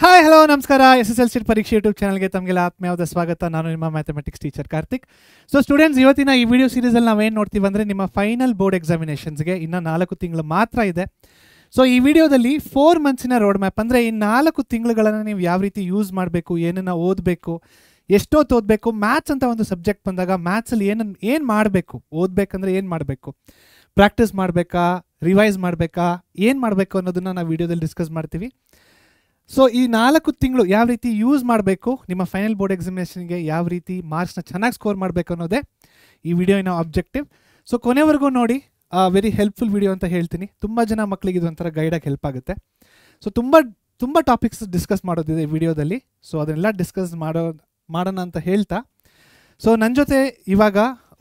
Hi hello ನಮಸ್ಕಾರ SSLC ಪರೀಕ್ಷೆ YouTube ಚಾನಲ್ಗೆ ತಮಗೆಲ್ಲ ಆತ್ಮೀಯವಾದ ಸ್ವಾಗತ. ನಾನು ನಿಮ್ಮ mathematics teacher Karthik. So students, ಇವತ್ತಿನ ಈ ವಿಡಿಯೋ ಸೀರೀಸಲ್ಲಿ ನಾವೇನು ನೋಡ್ತೀವಿ ಅಂದರೆ ನಿಮ್ಮ ಫೈನಲ್ ಬೋರ್ಡ್ ಎಕ್ಸಾಮಿನೇಷನ್ಸ್ಗೆ ಇನ್ನೂ 4 ತಿಂಗಳು ಮಾತ್ರ ಇದೆ. ಸೊ ಈ ವಿಡಿಯೋದಲ್ಲಿ 4 ಮಂತ್ಸಿನ ರೋಡ್ ಮ್ಯಾಪ್ ಅಂದರೆ ಈ 4 ತಿಂಗಳುಗಳನ್ನು ನೀವು ಯಾವ ರೀತಿ ಯೂಸ್ ಮಾಡಬೇಕು, ಏನನ್ನು ಓದಬೇಕು, ಎಷ್ಟೊತ್ತು ಓದಬೇಕು, ಮ್ಯಾಥ್ಸ್ ಅಂತ ಒಂದು ಸಬ್ಜೆಕ್ಟ್ ಬಂದಾಗ ಮ್ಯಾಥ್ಸಲ್ಲಿ ಏನು ಮಾಡಬೇಕು, ಓದಬೇಕಂದ್ರೆ ಏನು ಮಾಡಬೇಕು, ಪ್ರಾಕ್ಟೀಸ್ ಮಾಡಬೇಕಾ, ರಿವೈಸ್ ಮಾಡಬೇಕಾ, ಏನು ಮಾಡಬೇಕು ಅನ್ನೋದನ್ನು ನಾವು ವಿಡಿಯೋದಲ್ಲಿ ಡಿಸ್ಕಸ್ ಮಾಡ್ತೀವಿ. ಸೊ ಈ 4 ತಿಂಗಳು ಯಾವ ರೀತಿ ಯೂಸ್ ಮಾಡಬೇಕು, ನಿಮ್ಮ ಫೈನಲ್ ಬೋರ್ಡ್ ಎಕ್ಸಾಮಿನೇಷನ್ಗೆ ಯಾವ ರೀತಿ ಮಾರ್ಕ್ಸ್ನ ಚೆನ್ನಾಗಿ ಸ್ಕೋರ್ ಮಾಡಬೇಕು ಅನ್ನೋದೇ ಈ ವಿಡಿಯೋನ ಆಬ್ಜೆಕ್ಟಿವ್. ಸೊ ಕೊನೆವರೆಗೂ ನೋಡಿ, ವೆರಿ ಹೆಲ್ಪ್ಫುಲ್ ವಿಡಿಯೋ ಅಂತ ಹೇಳ್ತೀನಿ. ತುಂಬ ಜನ ಮಕ್ಕಳಿಗೆ ಇದು ಒಂಥರ ಗೈಡಾಗಿ ಹೆಲ್ಪ್ ಆಗುತ್ತೆ. ಸೊ ತುಂಬ ಟಾಪಿಕ್ಸ್ ಡಿಸ್ಕಸ್ ಮಾಡೋದಿದೆ ಈ ವಿಡಿಯೋದಲ್ಲಿ. ಸೊ ಅದನ್ನೆಲ್ಲ ಡಿಸ್ಕಸ್ ಮಾಡೋಣ ಅಂತ ಹೇಳ್ತಾ, ಸೊ ನನ್ನ ಜೊತೆ ಇವಾಗ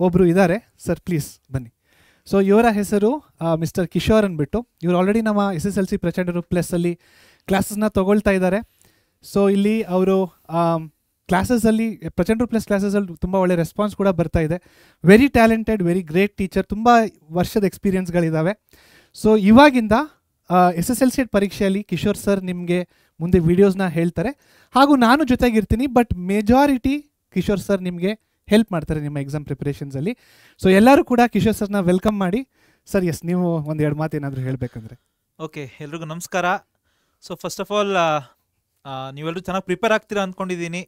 ಒಬ್ಬರು ಇದ್ದಾರೆ. ಸರ್ ಪ್ಲೀಸ್ ಬನ್ನಿ. ಸೊ ಇವರ ಹೆಸರು ಮಿಸ್ಟರ್ ಕಿಶೋರ್ ಅಂದ್ಬಿಟ್ಟು. ಇವರು ಆಲ್ರೆಡಿ ನಮ್ಮ SSLC ಪ್ರಚಂಡರು ಪ್ಲಸ್ಸಲ್ಲಿ ಕ್ಲಾಸಸ್ನ ತೊಗೊಳ್ತಾ ಇದ್ದಾರೆ. ಸೊ ಇಲ್ಲಿ ಅವರು ಕ್ಲಾಸಸಲ್ಲಿ ಪ್ರಚಂಡರು ಪ್ಲಸ್ ಕ್ಲಾಸಸಲ್ಲಿ ತುಂಬ ಒಳ್ಳೆ ರೆಸ್ಪಾನ್ಸ್ ಕೂಡ ಬರ್ತಾ ಇದೆ. Very talented, very great teacher, ತುಂಬ ವರ್ಷದ ಎಕ್ಸ್ಪೀರಿಯನ್ಸ್ಗಳಿದ್ದಾವೆ. ಸೊ ಇವಾಗಿಂದ SSLC ಪರೀಕ್ಷೆಯಲ್ಲಿ ಕಿಶೋರ್ ಸರ್ ನಿಮಗೆ ಮುಂದೆ ವೀಡಿಯೋಸ್ನ ಹೇಳ್ತಾರೆ, ಹಾಗೂ ನಾನು ಜೊತೆಗಿರ್ತೀನಿ. ಬಟ್ ಮೆಜಾರಿಟಿ ಕಿಶೋರ್ ಸರ್ ನಿಮಗೆ ಹೆಲ್ಪ್ ಮಾಡ್ತಾರೆ ನಿಮ್ಮ ಎಕ್ಸಾಮ್ ಪ್ರಿಪ್ರೇಷನ್ಸಲ್ಲಿ. ಸೊ ಎಲ್ಲರೂ ಕೂಡ ಕಿಶೋರ್ ಸರ್ನ ವೆಲ್ಕಮ್ ಮಾಡಿ. ಸರ್ ಎಸ್, ನೀವು ಒಂದೆರಡು ಮಾತು ಏನಾದರೂ ಹೇಳಬೇಕಂದ್ರೆ. ಓಕೆ, ಎಲ್ರಿಗೂ ನಮಸ್ಕಾರ. ಸೊ ಫಸ್ಟ್ ಆಫ್ ಆಲ್ ನೀವೆಲ್ಲರೂ ಚೆನ್ನಾಗಿ ಪ್ರಿಪೇರ್ ಆಗ್ತೀರಾ ಅಂದ್ಕೊಂಡಿದ್ದೀನಿ.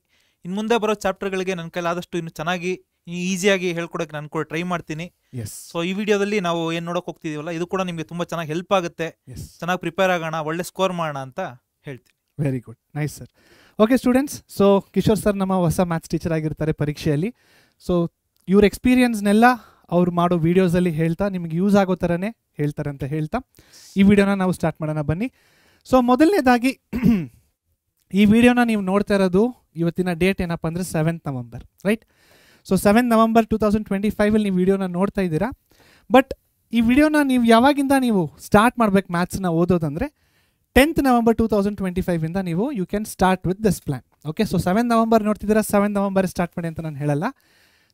ಇನ್ನು ಮುಂದೆ ಬರೋ ಚಾಪ್ಟರ್ಗಳಿಗೆ ನನ್ನ ಕೈಲಾದಷ್ಟು ಇನ್ನು ಚೆನ್ನಾಗಿ ಈಸಿಯಾಗಿ ಹೇಳ್ಕೊಡೋಕ್ಕೆ ನಾನು ಕೂಡ ಟ್ರೈ ಮಾಡ್ತೀನಿ. ಸೊ ಈ ವಿಡಿಯೋದಲ್ಲಿ ನಾವು ಏನು ನೋಡೋಕೆ ಹೋಗ್ತಿದ್ದೀವಲ್ಲ, ಇದು ಕೂಡ ನಿಮಗೆ ತುಂಬ ಚೆನ್ನಾಗಿ ಹೆಲ್ಪ್ ಆಗುತ್ತೆ. ಚೆನ್ನಾಗಿ ಪ್ರಿಪೇರ್ ಆಗೋಣ, ಒಳ್ಳೆ ಸ್ಕೋರ್ ಮಾಡೋಣ ಅಂತ ಹೇಳ್ತೀನಿ. Very good, nice sir. Okay students, so Kishore sir ನಮ್ಮ ಹೊಸ ಮ್ಯಾಥ್ಸ್ ಟೀಚರ್ ಆಗಿರ್ತಾರೆ ಪರೀಕ್ಷೆಯಲ್ಲಿ. ಸೊ ಇವ್ರ ಎಕ್ಸ್ಪೀರಿಯನ್ಸ್ನೆಲ್ಲ ಅವ್ರು ಮಾಡೋ ವೀಡಿಯೋಸಲ್ಲಿ ಹೇಳ್ತಾ ನಿಮಗೆ ಯೂಸ್ ಆಗೋ ಥರನೇ ಹೇಳ್ತಾರೆ ಅಂತ ಹೇಳ್ತಾ ಈ ವಿಡಿಯೋನ ನಾವು ಸ್ಟಾರ್ಟ್ ಮಾಡೋಣ ಬನ್ನಿ. ಸೊ ಮೊದಲನೇದಾಗಿ ಈ ವಿಡಿಯೋನ ನೀವು ನೋಡ್ತಾ ಇರೋದು, ಇವತ್ತಿನ ಡೇಟ್ ಏನಪ್ಪ ಅಂದರೆ 7th November, right? So 7th November 2025 ನೀವು ವಿಡಿಯೋನ ನೋಡ್ತಾ ಇದ್ದೀರಾ. ಬಟ್ ಈ ವಿಡಿಯೋನ ನೀವು ಯಾವಾಗಿಂದ ನೀವು ಸ್ಟಾರ್ಟ್ ಮಾಡ್ಬೇಕು ಮ್ಯಾಥ್ಸ್ನ ಓದೋದಂದರೆ 10th ನವಂಬರ್ 2025 ನೀವು you can start with this plan. Okay, so 7th November ನೋಡ್ತಿದ್ದೀರಾ, 7th ನವಂಬರ್ ಸ್ಟಾರ್ಟ್ ಮಾಡಿ ಅಂತ ನಾನು ಹೇಳಲ್ಲ.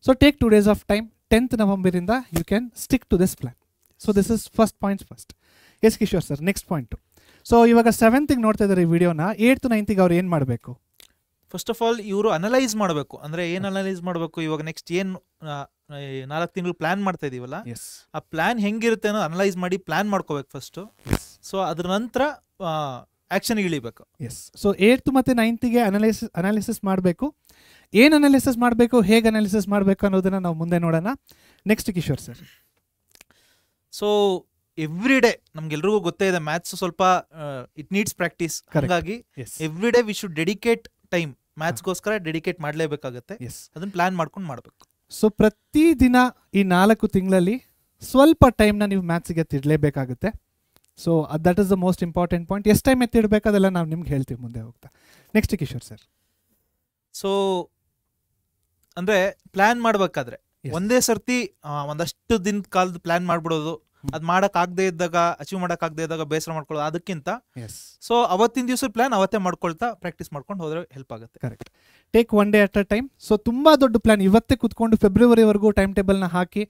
So take 2 days of time. 10th ನವಂಬರಿಂದ you can stick to this plan. So this is first points first. Yes Kishore sir, next point. So ಇವಾಗ 7th ನೋಡ್ತಾ ಇದ್ದಾರೆ ಈ ವಿಡಿಯೋನ, 8th 9th ಅವ್ರು ಏನು ಮಾಡಬೇಕು? ಫಸ್ಟ್ ಆಫ್ ಆಲ್ ಇವರು ಅನಲೈಸ್ ಮಾಡಬೇಕು. ಅಂದರೆ ಏನು ಅನಲೈಸ್ ಮಾಡಬೇಕು, ಇವಾಗ ನೆಕ್ಸ್ಟ್ ಏನು 4 ತಿಂಗಳು ಪ್ಲ್ಯಾನ್ ಮಾಡ್ತಾ ಇದೀವಲ್ಲ, ಆ ಪ್ಲ್ಯಾನ್ ಹೆಂಗಿರುತ್ತೆ ಅನ್ನೋ ಅನಲೈಸ್ ಮಾಡಿ ಪ್ಲ್ಯಾನ್ ಮಾಡ್ಕೋಬೇಕು ಫಸ್ಟು. ಸೊ ಅದ್ರ ನಂತರ ಆ್ಯಕ್ಷನ್ಗೆ ಇಳಿಬೇಕು. ಎಸ್. ಸೊ 8th ಮತ್ತು 9th ಅನಾಲಿಸಿಸ್ ಮಾಡಬೇಕು. ಏನು ಅನಾಲಿಸಿಸ್ ಮಾಡಬೇಕು, ಹೇಗೆ ಅನಾಲಿಸಿಸ್ ಮಾಡಬೇಕು ಅನ್ನೋದನ್ನು ನಾವು ಮುಂದೆ ನೋಡೋಣ. Next Kishore sir. So every day ನಮ್ಗೆಲ್ರಿಗೂ ಗೊತ್ತೇ ಇದೆ, ಮ್ಯಾಥ್ಸ್ ಸ್ವಲ್ಪ ಇಟ್ ನೀಡ್ಸ್ ಪ್ರಾಕ್ಟೀಸ್. ಹಾಗಾಗಿ every day we should dedicate time ಮ್ಯಾಥ್ಸ್ಗೋಸ್ಕರ ಡೆಡಿಕೇಟ್ ಮಾಡಲೇಬೇಕಾಗುತ್ತೆ. ಅದನ್ನ ಪ್ಲಾನ್ ಮಾಡ್ಕೊಂಡು ಮಾಡಬೇಕು. ಸೊ ಪ್ರತಿದಿನ ಈ 4 ತಿಂಗಳಲ್ಲಿ ಸ್ವಲ್ಪ ಟೈಮ್ನ ನೀವು ಮ್ಯಾಥ್ಸ್ಗೆ ಎತ್ತಿಡಲೇಬೇಕಾಗುತ್ತೆ. So that is the most important point. ಎಷ್ಟು ಟೈಮ್ ಎತ್ತಿಡಬೇಕು ಅದೆಲ್ಲ ನಾವು ನಿಮ್ಗೆ ಹೇಳ್ತೀವಿ ಮುಂದೆ ಹೋಗ್ತಾ. Next Kishore sir. ಸೊ ಅಂದರೆ ಪ್ಲ್ಯಾನ್ ಮಾಡಬೇಕಾದ್ರೆ ಒಂದೇ ಸರ್ತಿ ಒಂದಷ್ಟು ದಿನದ ಕಾಲದ ಪ್ಲ್ಯಾನ್ ಮಾಡಿಬಿಡೋದು, ಅದು ಮಾಡೋಕ್ಕಾಗದೇ ಇದ್ದಾಗ, ಅಚೀವ್ ಮಾಡೋಕ್ಕಾಗದೇ ಇದ್ದಾಗ ಬೇಸರ ಮಾಡ್ಕೊಳ್ಳೋದು, ಅದಕ್ಕಿಂತ ಸೊ ಅವತ್ತಿನ ದಿವಸ ಪ್ಲ್ಯಾನ್ ಅವತ್ತೇ ಮಾಡ್ಕೊಳ್ತಾ ಪ್ರಾಕ್ಟೀಸ್ ಮಾಡ್ಕೊಂಡು ಹೋದರೆ ಹೆಲ್ಪ್ ಆಗುತ್ತೆ. Correct. Take 1 day at a time. So ತುಂಬ ದೊಡ್ಡ ಪ್ಲ್ಯಾನ್ ಇವತ್ತೇ ಕೂತ್ಕೊಂಡು ಫೆಬ್ರವರಿವರೆಗೂ ಟೈಮ್ ಟೇಬಲ್ನ ಹಾಕಿ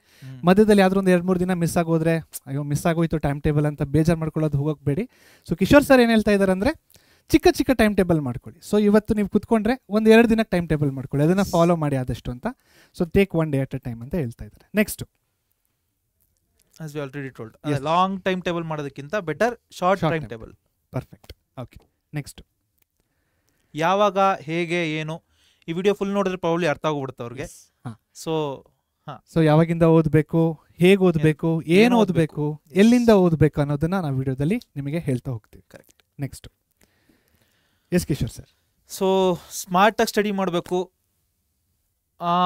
ಮಧ್ಯದಲ್ಲಿ ಯಾವ್ದಾದ್ರು ಒಂದು 2-3 ದಿನ ಮಿಸ್ ಆಗೋದ್ರೆ, ಅಯ್ಯೋ ಮಿಸ್ ಆಗೋಯ್ತು ಟೈಮ್ ಟೇಬಲ್ ಅಂತ ಬೇಜಾರು ಮಾಡ್ಕೊಳ್ಳೋದು ಹೋಗೋಕ್ಬೇಡಿ. ಸೊ ಕಿಶೋರ್ ಸರ್ ಏನು ಹೇಳ್ತಾ ಇದ್ದಾರೆ ಅಂದರೆ, ಚಿಕ್ಕ ಟೈಮ್ ಟೇಬಲ್ ಮಾಡ್ಕೊಳ್ಳಿ. ಸೊ ಇವತ್ತು ನೀವು ಕೂತ್ಕೊಂಡ್ರೆ 1-2 ದಿನಕ್ಕೆ ಟೈಮ್ ಟೇಬಲ್ ಮಾಡ್ಕೊಳ್ಳಿ, ಅದನ್ನು ಫಾಲೋ ಮಾಡಿ ಆದಷ್ಟು ಅಂತ. So take 1 day at a time ಅಂತ ಹೇಳ್ತಾ ಇದ್ದಾರೆ. Next, as we already told, long time table ಮಾಡೋದಕ್ಕಿಂತ better short time table. Perfect. Okay, next. ಯಾವಾಗ, ಹೇಗೆ, ಏನು, ಈ ವಿಡಿಯೋ ಫುಲ್ ನೋಡಿದ್ರೆ ಪ್ರಾಬ್ಲಿ ಅರ್ಥ ಆಗೋಗ್ಬಿಡುತ್ತೆ ಅವ್ರಿಗೆ. ಸೊ ಯಾವಾಗಿಂದ ಓದಬೇಕು, ಹೇಗೆ ಓದಬೇಕು, ಏನು ಓದಬೇಕು, ಎಲ್ಲಿಂದ ಓದಬೇಕು ಅನ್ನೋದನ್ನ ನಾವು ವಿಡಿಯೋದಲ್ಲಿ ನಿಮಗೆ ಹೇಳ್ತಾ ಹೋಗ್ತೀವಿ. Correct. Next. Yes Kishore sir. So ಸ್ಮಾರ್ಟಾಗಿ ಸ್ಟಡಿ ಮಾಡಬೇಕು.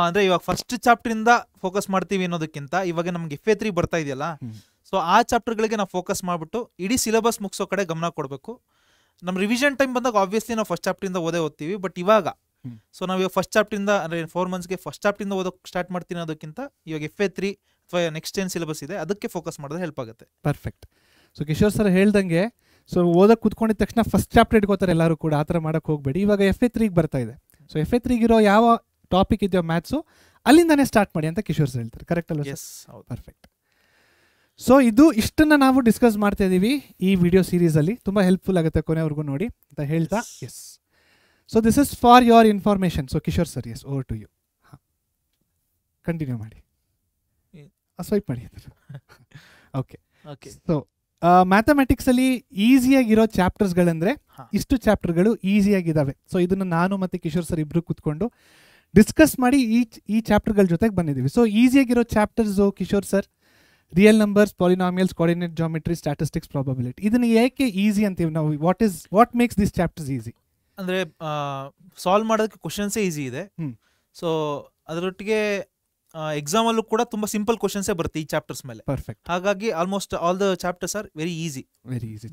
ಅಂದರೆ ಇವಾಗ ಫಸ್ಟ್ ಚಾಪ್ಟರಿಂದ ಫೋಕಸ್ ಮಾಡ್ತೀವಿ ಅನ್ನೋದಕ್ಕಿಂತ ಇವಾಗ ನಮ್ಗೆ FA3 ಬರ್ತಾ ಇದೆಯಲ್ಲ, ಸೊ ಆ ಚಾಪ್ಟರ್ಗಳಿಗೆ ನಾವು ಫೋಕಸ್ ಮಾಡಿಬಿಟ್ಟು ಇಡೀ ಸಿಲೆಬಸ್ ಮುಗಿಸೋ ಕಡೆ ಗಮನ ಕೊಡಬೇಕು. ನಮ್ಮ ರಿವಿಷನ್ ಟೈಮ್ ಬಂದಾಗ ಆಬ್ವಿಯಸ್ಲಿ ನಾವು ಫಸ್ಟ್ ಚಾಪ್ಟರಿಂದ ಓದ್ತೀವಿ. ಬಟ್ ಇವಾಗ ಸೊ ನಾವು ಇವಾಗ ಫಸ್ಟ್ ಚಾಪ್ಟರಿಂದ ಅಂದರೆ 4 ಮಂತ್ಸ್ಗೆ ಫಸ್ಟ್ ಚಾಪ್ಟರಿಂದ ಓದೋಕ್ಕೆ ಸ್ಟಾರ್ಟ್ ಮಾಡ್ತೀನಿ ಅನ್ನೋದಕ್ಕಿಂತ ಇವಾಗ FA3 ಅಥವಾ ನೆಕ್ಸ್ಟ್ ಏನು ಸಿಲೆಬಸ್ ಇದೆ ಅದಕ್ಕೆ ಫೋಕಸ್ ಮಾಡಿದ್ರೆ ಹೆಲ್ಪ್ ಆಗುತ್ತೆ. ಪರ್ಫೆಕ್ಟ್. ಸೊ ಕಿಶೋರ್ ಸರ್ ಹೇಳ್ದಂಗೆ, ಸೊ ಓದಕ್ಕೆ ಕೂತ್ಕೊಂಡಿದ ತಕ್ಷಣ ಫಸ್ಟ್ ಚಾಪ್ಟರ್ ಇಟ್ಕೋತಾರೆ ಎಲ್ಲರೂ ಕೂಡ, ಆ ಥರ ಮಾಡೋಕ್ಕೆ ಹೋಗಬೇಡಿ. ಇವಾಗ FA3 ಬರ್ತಾ ಇದೆ. ಸೊ FA3 ಇರೋ ಯಾವ ಟಾಪಿಕ್ ಇದೆಯೋ ಮ್ಯಾಥ್ಸು, ಅಲ್ಲಿಂದಾನೇ ಸ್ಟಾರ್ಟ್ ಮಾಡಿ ಅಂತ ಕಿಶೋರ್ ಸರ್ ಹೇಳ್ತಾರೆ. ಕರೆಕ್ಟ್ ಅಲ್ಲ? ಎಸ್, ಹೌದು. ಪರ್ಫೆಕ್ಟ್. ಸೊ ಇದು ಇಷ್ಟನ್ನು ನಾವು ಡಿಸ್ಕಸ್ ಮಾಡ್ತಾ ಇದ್ದೀವಿ ಈ ವಿಡಿಯೋ ಸೀರೀಸಲ್ಲಿ. ತುಂಬ ಹೆಲ್ಪ್ಫುಲ್ ಆಗುತ್ತೆ, ಕೊನೆವರೆಗೂ ನೋಡಿ ಅಂತ ಹೇಳ್ತಾ. Yes, so this is for your information. So Kishore sir, yes, over to you. ಹಾಂ, ಕಂಟಿನ್ಯೂ ಮಾಡಿ, ಸ್ವೈಪ್ ಮಾಡಿ. Okay okay. ಸೊ ಮ್ಯಾಥಮೆಟಿಕ್ಸಲ್ಲಿ ಈಸಿಯಾಗಿರೋ ಚಾಪ್ಟರ್ಸ್ಗಳಂದರೆ ಇಷ್ಟು ಚಾಪ್ಟರ್ಗಳು ಈಸಿಯಾಗಿದ್ದಾವೆ. ಸೊ ಇದನ್ನು ನಾನು ಮತ್ತು ಕಿಶೋರ್ ಸರ್ ಇಬ್ಬರು ಕೂತ್ಕೊಂಡು ಡಿಸ್ಕಸ್ ಮಾಡಿ ಈ ಚಾಪ್ಟರ್ಗಳ ಜೊತೆಗೆ ಬಂದಿದ್ದೀವಿ. ಸೊ ಈಸಿಯಾಗಿರೋ chapters Kishore sir, real numbers, polynomials, coordinate geometry, statistics, probability. ಇದನ್ನು ಏಕೆ ಈಸಿ ಅಂತೀವಿ ನಾವು? What makes this chapters easy? ಅಂದರೆ ಸಾಲ್ವ್ ಮಾಡೋದಕ್ಕೆ ಕ್ವಶನ್ಸೇ ಈಸಿ ಇದೆ. ಸೊ ಅದರೊಟ್ಟಿಗೆ ಎಕ್ಸಾಮಲ್ಲೂ ಕೂಡ ತುಂಬ ಸಿಂಪಲ್ ಕ್ವಶನ್ಸೇ ಬರುತ್ತೆ ಈ ಚಾಪ್ಟರ್ಸ್ ಮೇಲೆ. ಪರ್ಫೆಕ್ಟ್. ಹಾಗಾಗಿ almost all the chapters are very easy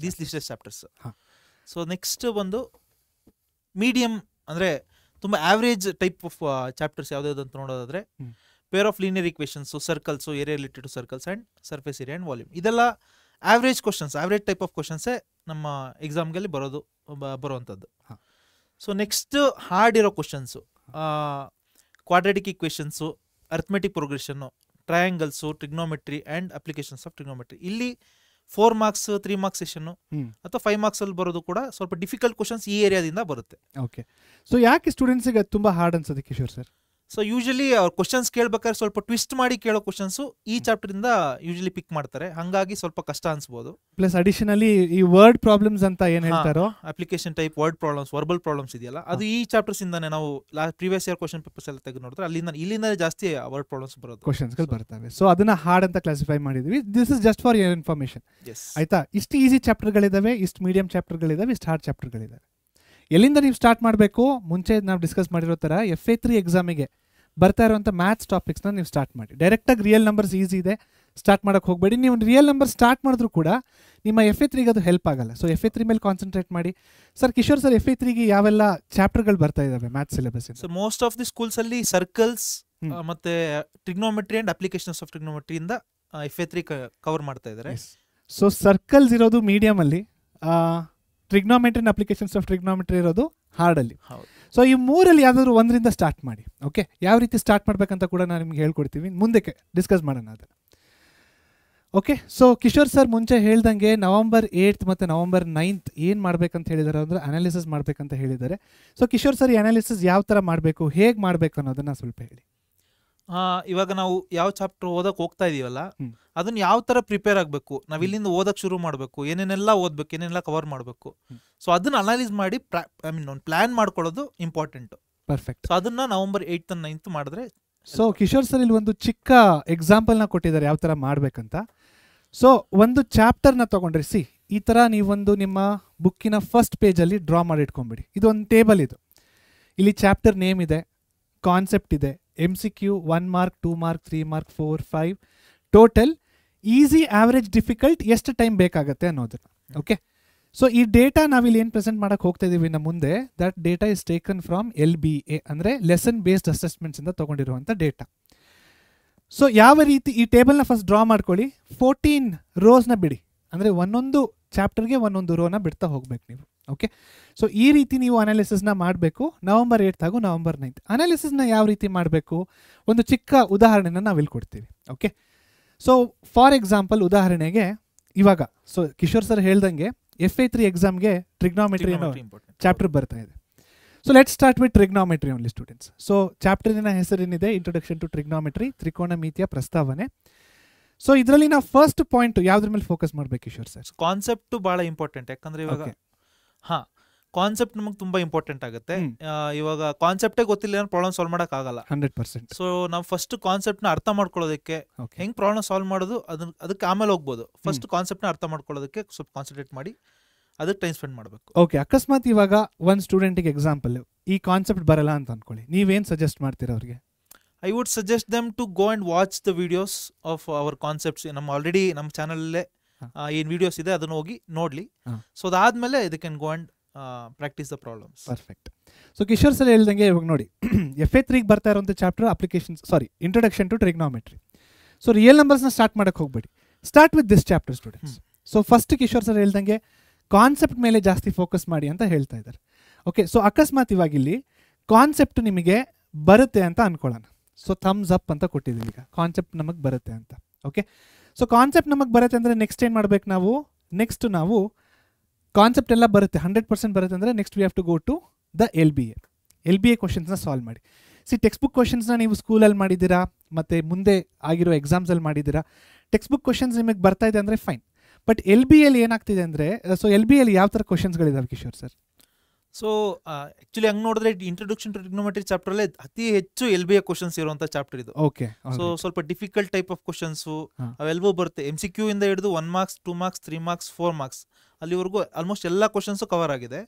these listed chapters. So next ಬಂದು ಮೀಡಿಯಂ, ಅಂದರೆ ತುಂಬ ಆವ್ರೇಜ್ ಟೈಪ್ ಆಫ್ ಚಾಪ್ಟರ್ಸ್ ಯಾವ್ದಾವ್ದು ಅಂತ ನೋಡೋದಾದ್ರೆ pair of linear equations, circles, area related to circles and surface area and volume. ಇದೆಲ್ಲ average questions, average type of ಕ್ವಶನ್ಸೇ ನಮ್ಮ ಎಕ್ಸಾಮ್ಗೆ ಬರುವಂಥದ್ದು. ಸೊ ನೆಕ್ಸ್ಟ್ ಹಾರ್ಡ್ ಇರೋ questions quadratic equations, arithmetic progression, triangles, trigonometry and applications of trigonometry. ಇಲ್ಲಿ 4 marks 3 marks session ಅಥವಾ 5 marks ಅಲ್ಲಿ ಬರೋದು ಕೂಡ ಸ್ವಲ್ಪ ಡಿಫಿಕಲ್ಟ್ ಕ್ವಶನ್ಸ್ ಈ ಏರಿಯಾದಿಂದ ಬರುತ್ತೆ. ಓಕೆ. ಸೊ ಯಾಕೆ ಸ್ಟೂಡೆಂಟ್ಸಿಗೆ ತುಂಬ ಹಾರ್ಡ್ ಅನ್ಸುತ್ತೆ ಕಿಶೋರ್ ಸರ್? ಸೊ ಯೂಶಲಿ ಅವ್ರು ಕ್ವಶನ್ಸ್ ಕೇಳ್ಬೇಕಾದ್ರೆ ಸ್ವಲ್ಪ ಟ್ವಿಸ್ಟ್ ಮಾಡಿ ಕೇಳೋ ಕ್ವಶನ್ಸು ಈ ಚಾಪ್ಟರ್ ಇಂದ ಯೂಶಲಿ ಪಿಕ್ ಮಾಡ್ತಾರೆ, ಹಾಗಾಗಿ ಸ್ವಲ್ಪ ಕಷ್ಟ ಅನ್ಸ್ಬೋದು. ಪ್ಲಸ್ ಅಡಿಷನಲಿ ಈ ವರ್ಡ್ ಪ್ರಾಬ್ಲಮ್ಸ್ ಅಂತ ಏನ್ ಹೇಳ್ತಾರೋ, application type word problems, verbal problems ಇದೆಯಲ್ಲ, ಅದು ಈ ಚಾಪ್ಟರ್ಸ್ ಇಂದಾನೆ ನಾವು ಪ್ರೀವಿಯಸ್ ಇಯರ್ ಕ್ವಶನ್ ಪೇಪರ್ಸ್ ಎಲ್ಲ ತೆಗೆದು ನೋಡಿದ್ರೆ ಇಲ್ಲಿಂದ ಜಾಸ್ತಿ ವರ್ಡ್ ಪ್ರಾಬ್ಲಮ್ಸ್ ಬರೋದು, ಕ್ವಶನ್ಸ್ಗಳು ಬರ್ತವೆ. ಸೊ ಅದನ್ನ ಹಾರ್ಡ್ ಅಂತ ಕ್ಲಾಸಿಫೈ ಮಾಡಿದ್ವಿ. This is just for your information. ಆಯ್ತಾ? ಇಷ್ಟು ಈಸಿ ಚಾಪ್ಟರ್ಗಳಿದಾವೆ, ಇಷ್ಟು ಮೀಡಿಯಂ ಚಾಪ್ಟರ್ಗಳಿದಾವೆ, ಇಷ್ಟು ಹಾರ್ಡ್ ಚಾಪ್ಟರ್ಗಳಿದಾವೆ. ಎಲ್ಲಿಂದ ನೀವು ಸ್ಟಾರ್ಟ್ ಮಾಡಬೇಕು? ಮುಂಚೆ ನಾವು ಡಿಸ್ಕಸ್ ಮಾಡಿರೋ ಥರ FA3 ಎಕ್ಸಾಮಿಗೆ ಬರ್ತಾ ಇರುವಂಥ ಮ್ಯಾಥ್ಸ್ ಟಾಪಿಕ್ಸ್ನ ನೀವು ಸ್ಟಾರ್ಟ್ ಮಾಡಿ. ಡೈರೆಕ್ಟಾಗಿ ರಿಯಲ್ ನಂಬರ್ಸ್ ಈಸಿ ಇದೆ, ಸ್ಟಾರ್ಟ್ ಮಾಡೋಕ್ಕೆ ಹೋಗಬೇಡಿ. ನೀವು ರಿಯಲ್ ನಂಬರ್ ಸ್ಟಾರ್ಟ್ ಮಾಡಿದ್ರು ಕೂಡ ನಿಮ್ಮ FA3ಗೆ ಅದು ಹೆಲ್ಪ್ ಆಗಲ್ಲ. ಸೊ FA3 ಮೇಲೆ ಕಾನ್ಸಂಟ್ರೇಟ್ ಮಾಡಿ. ಸರ್ ಕಿಶೋರ್ ಸರ್, FA3ಗೆ ಯಾವೆಲ್ಲ ಚಾಪ್ಟರ್ಗಳು ಬರ್ತಾ ಇದಾವೆ maths syllabus? So most of the schools ಅಲ್ಲಿ ಸರ್ಕಲ್ಸ್ ಮತ್ತೆ trigonometry and applications of trigonometry ಇಂದ FA3 ಕವರ್ ಮಾಡ್ತಾ ಇದ್ದಾರೆ. ಸೊ ಸರ್ಕಲ್ಸ್ ಇರೋದು ಮೀಡಿಯಂ ಅಲ್ಲಿ, trigonometry and applications of trigonometry ಇರೋದು ಹಾರ್ಡ್ ಅಲ್ಲಿ. ಸೊ ಈ ಮೂರಲ್ಲಿ ಯಾವ್ದಾದ್ರು ಒಂದರಿಂದ ಸ್ಟಾರ್ಟ್ ಮಾಡಿ. ಓಕೆ, ಯಾವ ರೀತಿ ಸ್ಟಾರ್ಟ್ ಮಾಡ್ಬೇಕಂತ ಕೂಡ ನಾನು ನಿಮ್ಗೆ ಹೇಳ್ಕೊಡ್ತೀವಿ, ಮುಂದಕ್ಕೆ ಡಿಸ್ಕಸ್ ಮಾಡೋಣ ಅದನ್ನು. ಓಕೆ. ಸೊ ಕಿಶೋರ್ ಸರ್ ಮುಂಚೆ ಹೇಳ್ದಂಗೆ November 8th ಮತ್ತು November 9th ಏನು ಮಾಡ್ಬೇಕಂತ ಹೇಳಿದ್ದಾರೆ ಅಂದರೆ ಅನಾಲಿಸಿಸ್ ಮಾಡ್ಬೇಕಂತ ಹೇಳಿದ್ದಾರೆ. ಸೊ ಕಿಶೋರ್ ಸರ್, ಈ ಅನಾಲಿಸಿಸ್ ಯಾವ ಥರ ಮಾಡಬೇಕು, ಹೇಗೆ ಮಾಡಬೇಕು ಅನ್ನೋದನ್ನ ಸ್ವಲ್ಪ ಹೇಳಿ. ಇವಾಗ ನಾವು ಯಾವ ಚಾಪ್ಟರ್ ಓದಕ್ ಹೋಗ್ತಾ ಇದೀವಲ್ಲ, ಅದನ್ನ ಯಾವ ತರ ಪ್ರಿಪೇರ್ ಆಗ್ಬೇಕು, ನಾವ್ ಇಲ್ಲಿಂದ ಓದಕ್ ಶುರು ಮಾಡ್ಬೇಕು, ಏನೇನೆಲ್ಲ ಓದ್ಬೇಕು, ಏನೇನೆಲ್ಲ ಕವರ್ ಮಾಡ್ಬೇಕು. ಸೊ ಅದನ್ನ ಅನಾಲಿಸ್ ಮಾಡಿ ಒಂದು ಪ್ಲಾನ್ ಮಾಡ್ಕೊಳ್ಳೋದು ಇಂಪಾರ್ಟೆಂಟ್. ಪರ್ಫೆಕ್ಟ್. ಸೊ ಅದನ್ನ November 8th and 9th ಮಾಡಿದ್ರೆ. ಸೊ ಕಿಶೋರ್ ಸರ್ ಇಲ್ಲಿ ಒಂದು ಚಿಕ್ಕ ಎಕ್ಸಾಂಪಲ್ನ ಕೊಟ್ಟಿದ್ದಾರೆ ಯಾವ ಥರ ಮಾಡ್ಬೇಕಂತ. ಸೊ ಒಂದು ಚಾಪ್ಟರ್ನ ತಗೊಂಡ್ರೆ, ಈ ಥರ ನೀವೊಂದು ನಿಮ್ಮ ಬುಕ್ಕಿನ ಫಸ್ಟ್ ಪೇಜಲ್ಲಿ ಡ್ರಾ ಮಾಡಿ ಇಟ್ಕೊಂಡ್ಬಿಡಿ. ಇದು ಒಂದು ಟೇಬಲ್. ಇದು ಇಲ್ಲಿ ಚಾಪ್ಟರ್ ನೇಮ್ ಇದೆ, ಕಾನ್ಸೆಪ್ಟ್ ಇದೆ, MCQ 1 mark, 2 mark, 3 mark, 4, 5 total, easy, average, difficult, ಎಷ್ಟು ಟೈಮ್ ಬೇಕಾಗುತ್ತೆ ಅನ್ನೋದನ್ನ. ಓಕೆ. ಸೊ ಈ ಡೇಟಾ ನಾವಿಲ್ಲಿ ಏನು ಪ್ರೆಸೆಂಟ್ ಮಾಡಕ್ಕೆ ಹೋಗ್ತಾ ಇದೀವಿ ನಮ್ಮ ಮುಂದೆ, that data is taken from LBA, ಅಂದರೆ ಲೆಸನ್ ಬೇಸ್ಡ್ ಅಸೆಸ್ಮೆಂಟ್ಸ್ ಇಂದ ತಗೊಂಡಿರುವಂಥ ಡೇಟಾ. ಸೊ ಯಾವ ರೀತಿ ಈ ಟೇಬಲ್ನ ಫಸ್ಟ್ ಡ್ರಾ ಮಾಡ್ಕೊಳ್ಳಿ. 14 ರೋಸ್ನ ಬಿಡಿ, ಅಂದರೆ ಒಂದೊಂದು ಚಾಪ್ಟರ್ಗೆ ಒಂದೊಂದು ರೋನ ಬಿಡ್ತಾ ಹೋಗ್ಬೇಕು ನೀವು. ಓಕೆ. ಸೊ ಈ ರೀತಿ ನೀವು ಅನಾಲಿಸಿಸ್ನ ಮಾಡಬೇಕು. November 8th ಹಾಗೂ November 9th ಅನಾಲಿಸಿಸ್ನ ಯಾವ ರೀತಿ ಮಾಡಬೇಕು, ಒಂದು ಚಿಕ್ಕ ಉದಾಹರಣೆನ ನಾವು ಇಲ್ಲಿ ಕೊಡ್ತೀವಿ. ಓಕೆ. ಸೊ ಫಾರ್ ಎಕ್ಸಾಂಪಲ್, ಉದಾಹರಣೆಗೆ ಇವಾಗ ಸೊ ಕಿಶೋರ್ ಸರ್ ಹೇಳ್ದಂಗೆ FA3 ಎಕ್ಸಾಮ್ಗೆ ಟ್ರಿಗ್ನೋಮೆಟ್ರಿ ಅನ್ನೋ ಚಾಪ್ಟರ್ ಬರ್ತಾ ಇದೆ. So let start with trigonometry only students. So ಚಾಪ್ಟರಿನ ಹೆಸರೇನಿದೆ, ಇಂಟ್ರೊಡಕ್ಷನ್ ಟು ಟ್ರಿಗ್ನೋಮೆಟ್ರಿ, ತ್ರಿಕೋನಮಿತಿಯ ಪ್ರಸ್ತಾವನೆ. ಸೊ ಇದರಲ್ಲಿ ನಾವು ಫಸ್ಟ್ ಪಾಯಿಂಟ್ ಯಾವ್ದ್ರ ಮೇಲೆ ಫೋಕಸ್ ಮಾಡ್ಬೇಕು ಕಿಶೋರ್ ಸರ್? ಕಾನ್ಸೆಪ್ಟ್ ಬಹಳ ಇಂಪಾರ್ಟೆಂಟ್. ಯಾಕಂದ್ರೆ ಇವಾಗ ಕಾನ್ಸೆಪ್ಟ್ ನಮಗೆ ತುಂಬಾ ಇಂಪಾರ್ಟೆಂಟ್ ಆಗುತ್ತೆ. ಇವಾಗ ಕಾನ್ಸೆಪ್ಟೇ ಗೊತ್ತಿಲ್ಲ ಪ್ರಾಬ್ಲಮ್ ಸಾಲ್ವ್ ಮಾಡಕ್ ಆಗಲ್ಲ 100%. ಸೊ ನಾವು ಫಸ್ಟ್ ಕಾನ್ಸೆಪ್ಟ್ ನ ಅರ್ಥ ಮಾಡ್ಕೊಳ್ಳೋದಕ್ಕೆ, ಹೆಂಗ್ ಪ್ರಾಬ್ಲಮ್ ಸಾಲ್ವ್ ಮಾಡೋದು ಅದಕ್ಕೆ ಆಮೇಲೆ ಹೋಗ್ಬೋದು. ಫಸ್ಟ್ ಕಾನ್ಸೆಪ್ಟ್ ನ ಅರ್ಥ ಮಾಡ್ಕೊಳ್ಳೋದಕ್ಕೆ ಸ್ವಲ್ಪ ಕಾನ್ಸಂಟ್ರೇಟ್ ಮಾಡಿ ಅದಕ್ಕೆ ಟೈಮ್ ಸ್ಪೆಂಡ್ ಮಾಡಬೇಕು. ಓಕೆ. ಅಕಸ್ಮಾತ್ ಇವಾಗ ಒಂದು ಸ್ಟೂಡೆಂಟಿಗೆ ಎಕ್ಸಾಂಪಲ್ ಈ ಕಾನ್ಸೆಪ್ಟ್ ಬರಲ್ಲ ಅಂತ ಅನ್ಕೊಳ್ಳಿ, ನೀವೇನ್ ಸಜೆಸ್ಟ್ ಮಾಡ್ತೀರಾ ಅವ್ರಿಗೆ? I would suggest them to go and watch the videos of our concepts. Already ನಮ್ಮ ಚಾನಲ್ ಏನ್ ವಿಡಿಯೋಸ್ ಇದೆ ಅದನ್ನ ಹೋಗಿ ನೋಡ್ಲಿ. ಸೊ ಅದಾದ್ಮೇಲೆ they can go and practice the problems. Perfect. So Kishore sir ಹೇಳ್ದಂಗೆ ಇವಾಗ ನೋಡಿ, FA3ಗೆ ಬರ್ತಾ ಇರುವಂಥ chapter introduction to trigonometry. So real ನಂಬರ್ಸ್ನ ಸ್ಟಾರ್ಟ್ ಮಾಡಕ್ಕೆ ಹೋಗ್ಬೇಡಿ, start with this chapter students. So first Kishore sir ಹೇಳ್ದಂಗೆ ಕಾನ್ಸೆಪ್ಟ್ ಮೇಲೆ ಜಾಸ್ತಿ ಫೋಕಸ್ ಮಾಡಿ ಅಂತ ಹೇಳ್ತಾ ಇದ್ದಾರೆ. ಓಕೆ. ಸೊ ಅಕಸ್ಮಾತ್ ಇವಾಗ ಇಲ್ಲಿ ಕಾನ್ಸೆಪ್ಟ್ ನಿಮಗೆ ಬರುತ್ತೆ ಅಂತ ಅನ್ಕೊಳ್ಳೋಣ. ಸೊ ಥಮ್ಸ್ ಅಪ್ ಅಂತ ಕೊಟ್ಟಿದ್ದೀವಿ, ಈಗ ಕಾನ್ಸೆಪ್ಟ್ ನಮಗೆ ಬರುತ್ತೆ ಅಂತ. ಓಕೆ. ಸೊ ಕಾನ್ಸೆಪ್ಟ್ ನಮಗೆ ಬರುತ್ತೆ ಅಂದರೆ ನೆಕ್ಸ್ಟ್ ಏನು ಮಾಡ್ಬೇಕು ನಾವು, ನೆಕ್ಸ್ಟ್ ನಾವು ಕಾನ್ಸೆಪ್ಟ್ ಎಲ್ಲ ಬರುತ್ತೆ 100% ಬರುತ್ತೆ ಅಂದರೆ next we have to go to the L B A ಕ್ವಶನ್ಸ್ನ ಸಾಲ್ವ್ ಮಾಡಿ. ಟೆಕ್ಸ್ಟ್ ಬುಕ್ ಕ್ವಶನ್ಸ್ನ ನೀವು ಸ್ಕೂಲಲ್ಲಿ ಮಾಡಿದ್ದೀರಾ ಮತ್ತು ಮುಂದೆ ಆಗಿರೋ ಎಕ್ಸಾಮ್ಸಲ್ಲಿ ಮಾಡಿದ್ದೀರಾ. ಟೆಕ್ಸ್ಟ್ ಬುಕ್ ಕ್ವಶನ್ಸ್ ನಿಮಗೆ ಬರ್ತಾ ಇದೆ ಅಂದರೆ ಫೈನ್. ಬಟ್ ಎಲ್ ಬಿ ಎಲ್ಲಿ ಏನಾಗ್ತಿದೆ ಅಂದರೆ, ಸೊ ಎಲ್ ಬಿ ಎಲ್ಲಿ ಯಾವ ಥರ ಕ್ವಶನ್ಸ್ಗಳಿದಾವೆ ಕಿಶೋರ್ ಸರ್? ಸೊ ಆಕ್ಚುಲಿ ಹಂಗೆ ನೋಡಿದ್ರೆ ಇಂಟ್ರೊಡಕ್ಷನ್ ಟು ಟ್ರಿಗ್ನೋಮೆಟ್ರಿ ಚಾಪ್ಟರ್ ಅಲ್ಲೇ ಅತಿ ಹೆಚ್ಚು LBA ಕ್ವಶನ್ಸ್ ಇರುವಂತ ಚಾಪ್ಟರ್ ಇದು. ಓಕೆ. ಸೊ ಸ್ವಲ್ಪ ಡಿಫಿಕಲ್ಟ್ ಟೈಪ್ ಆಫ್ ಕ್ವಶನ್ಸ್ ಅವೆಲ್ಲವೂ ಬರುತ್ತೆ. MCQ ಇಂದ ಹಿಡಿದು 1 ಮಾರ್ಕ್ಸ್ 2 ಮಾರ್ಕ್ಸ್ 3 ಮಾರ್ಕ್ಸ್ 4 ಮಾರ್ಕ್ಸ್ ಅಲ್ಲಿವರೆಗೂ ಆಲ್ಮೋಸ್ಟ್ ಎಲ್ಲ ಕ್ವಶನ್ಸ್ ಕವರ್ ಆಗಿದೆ.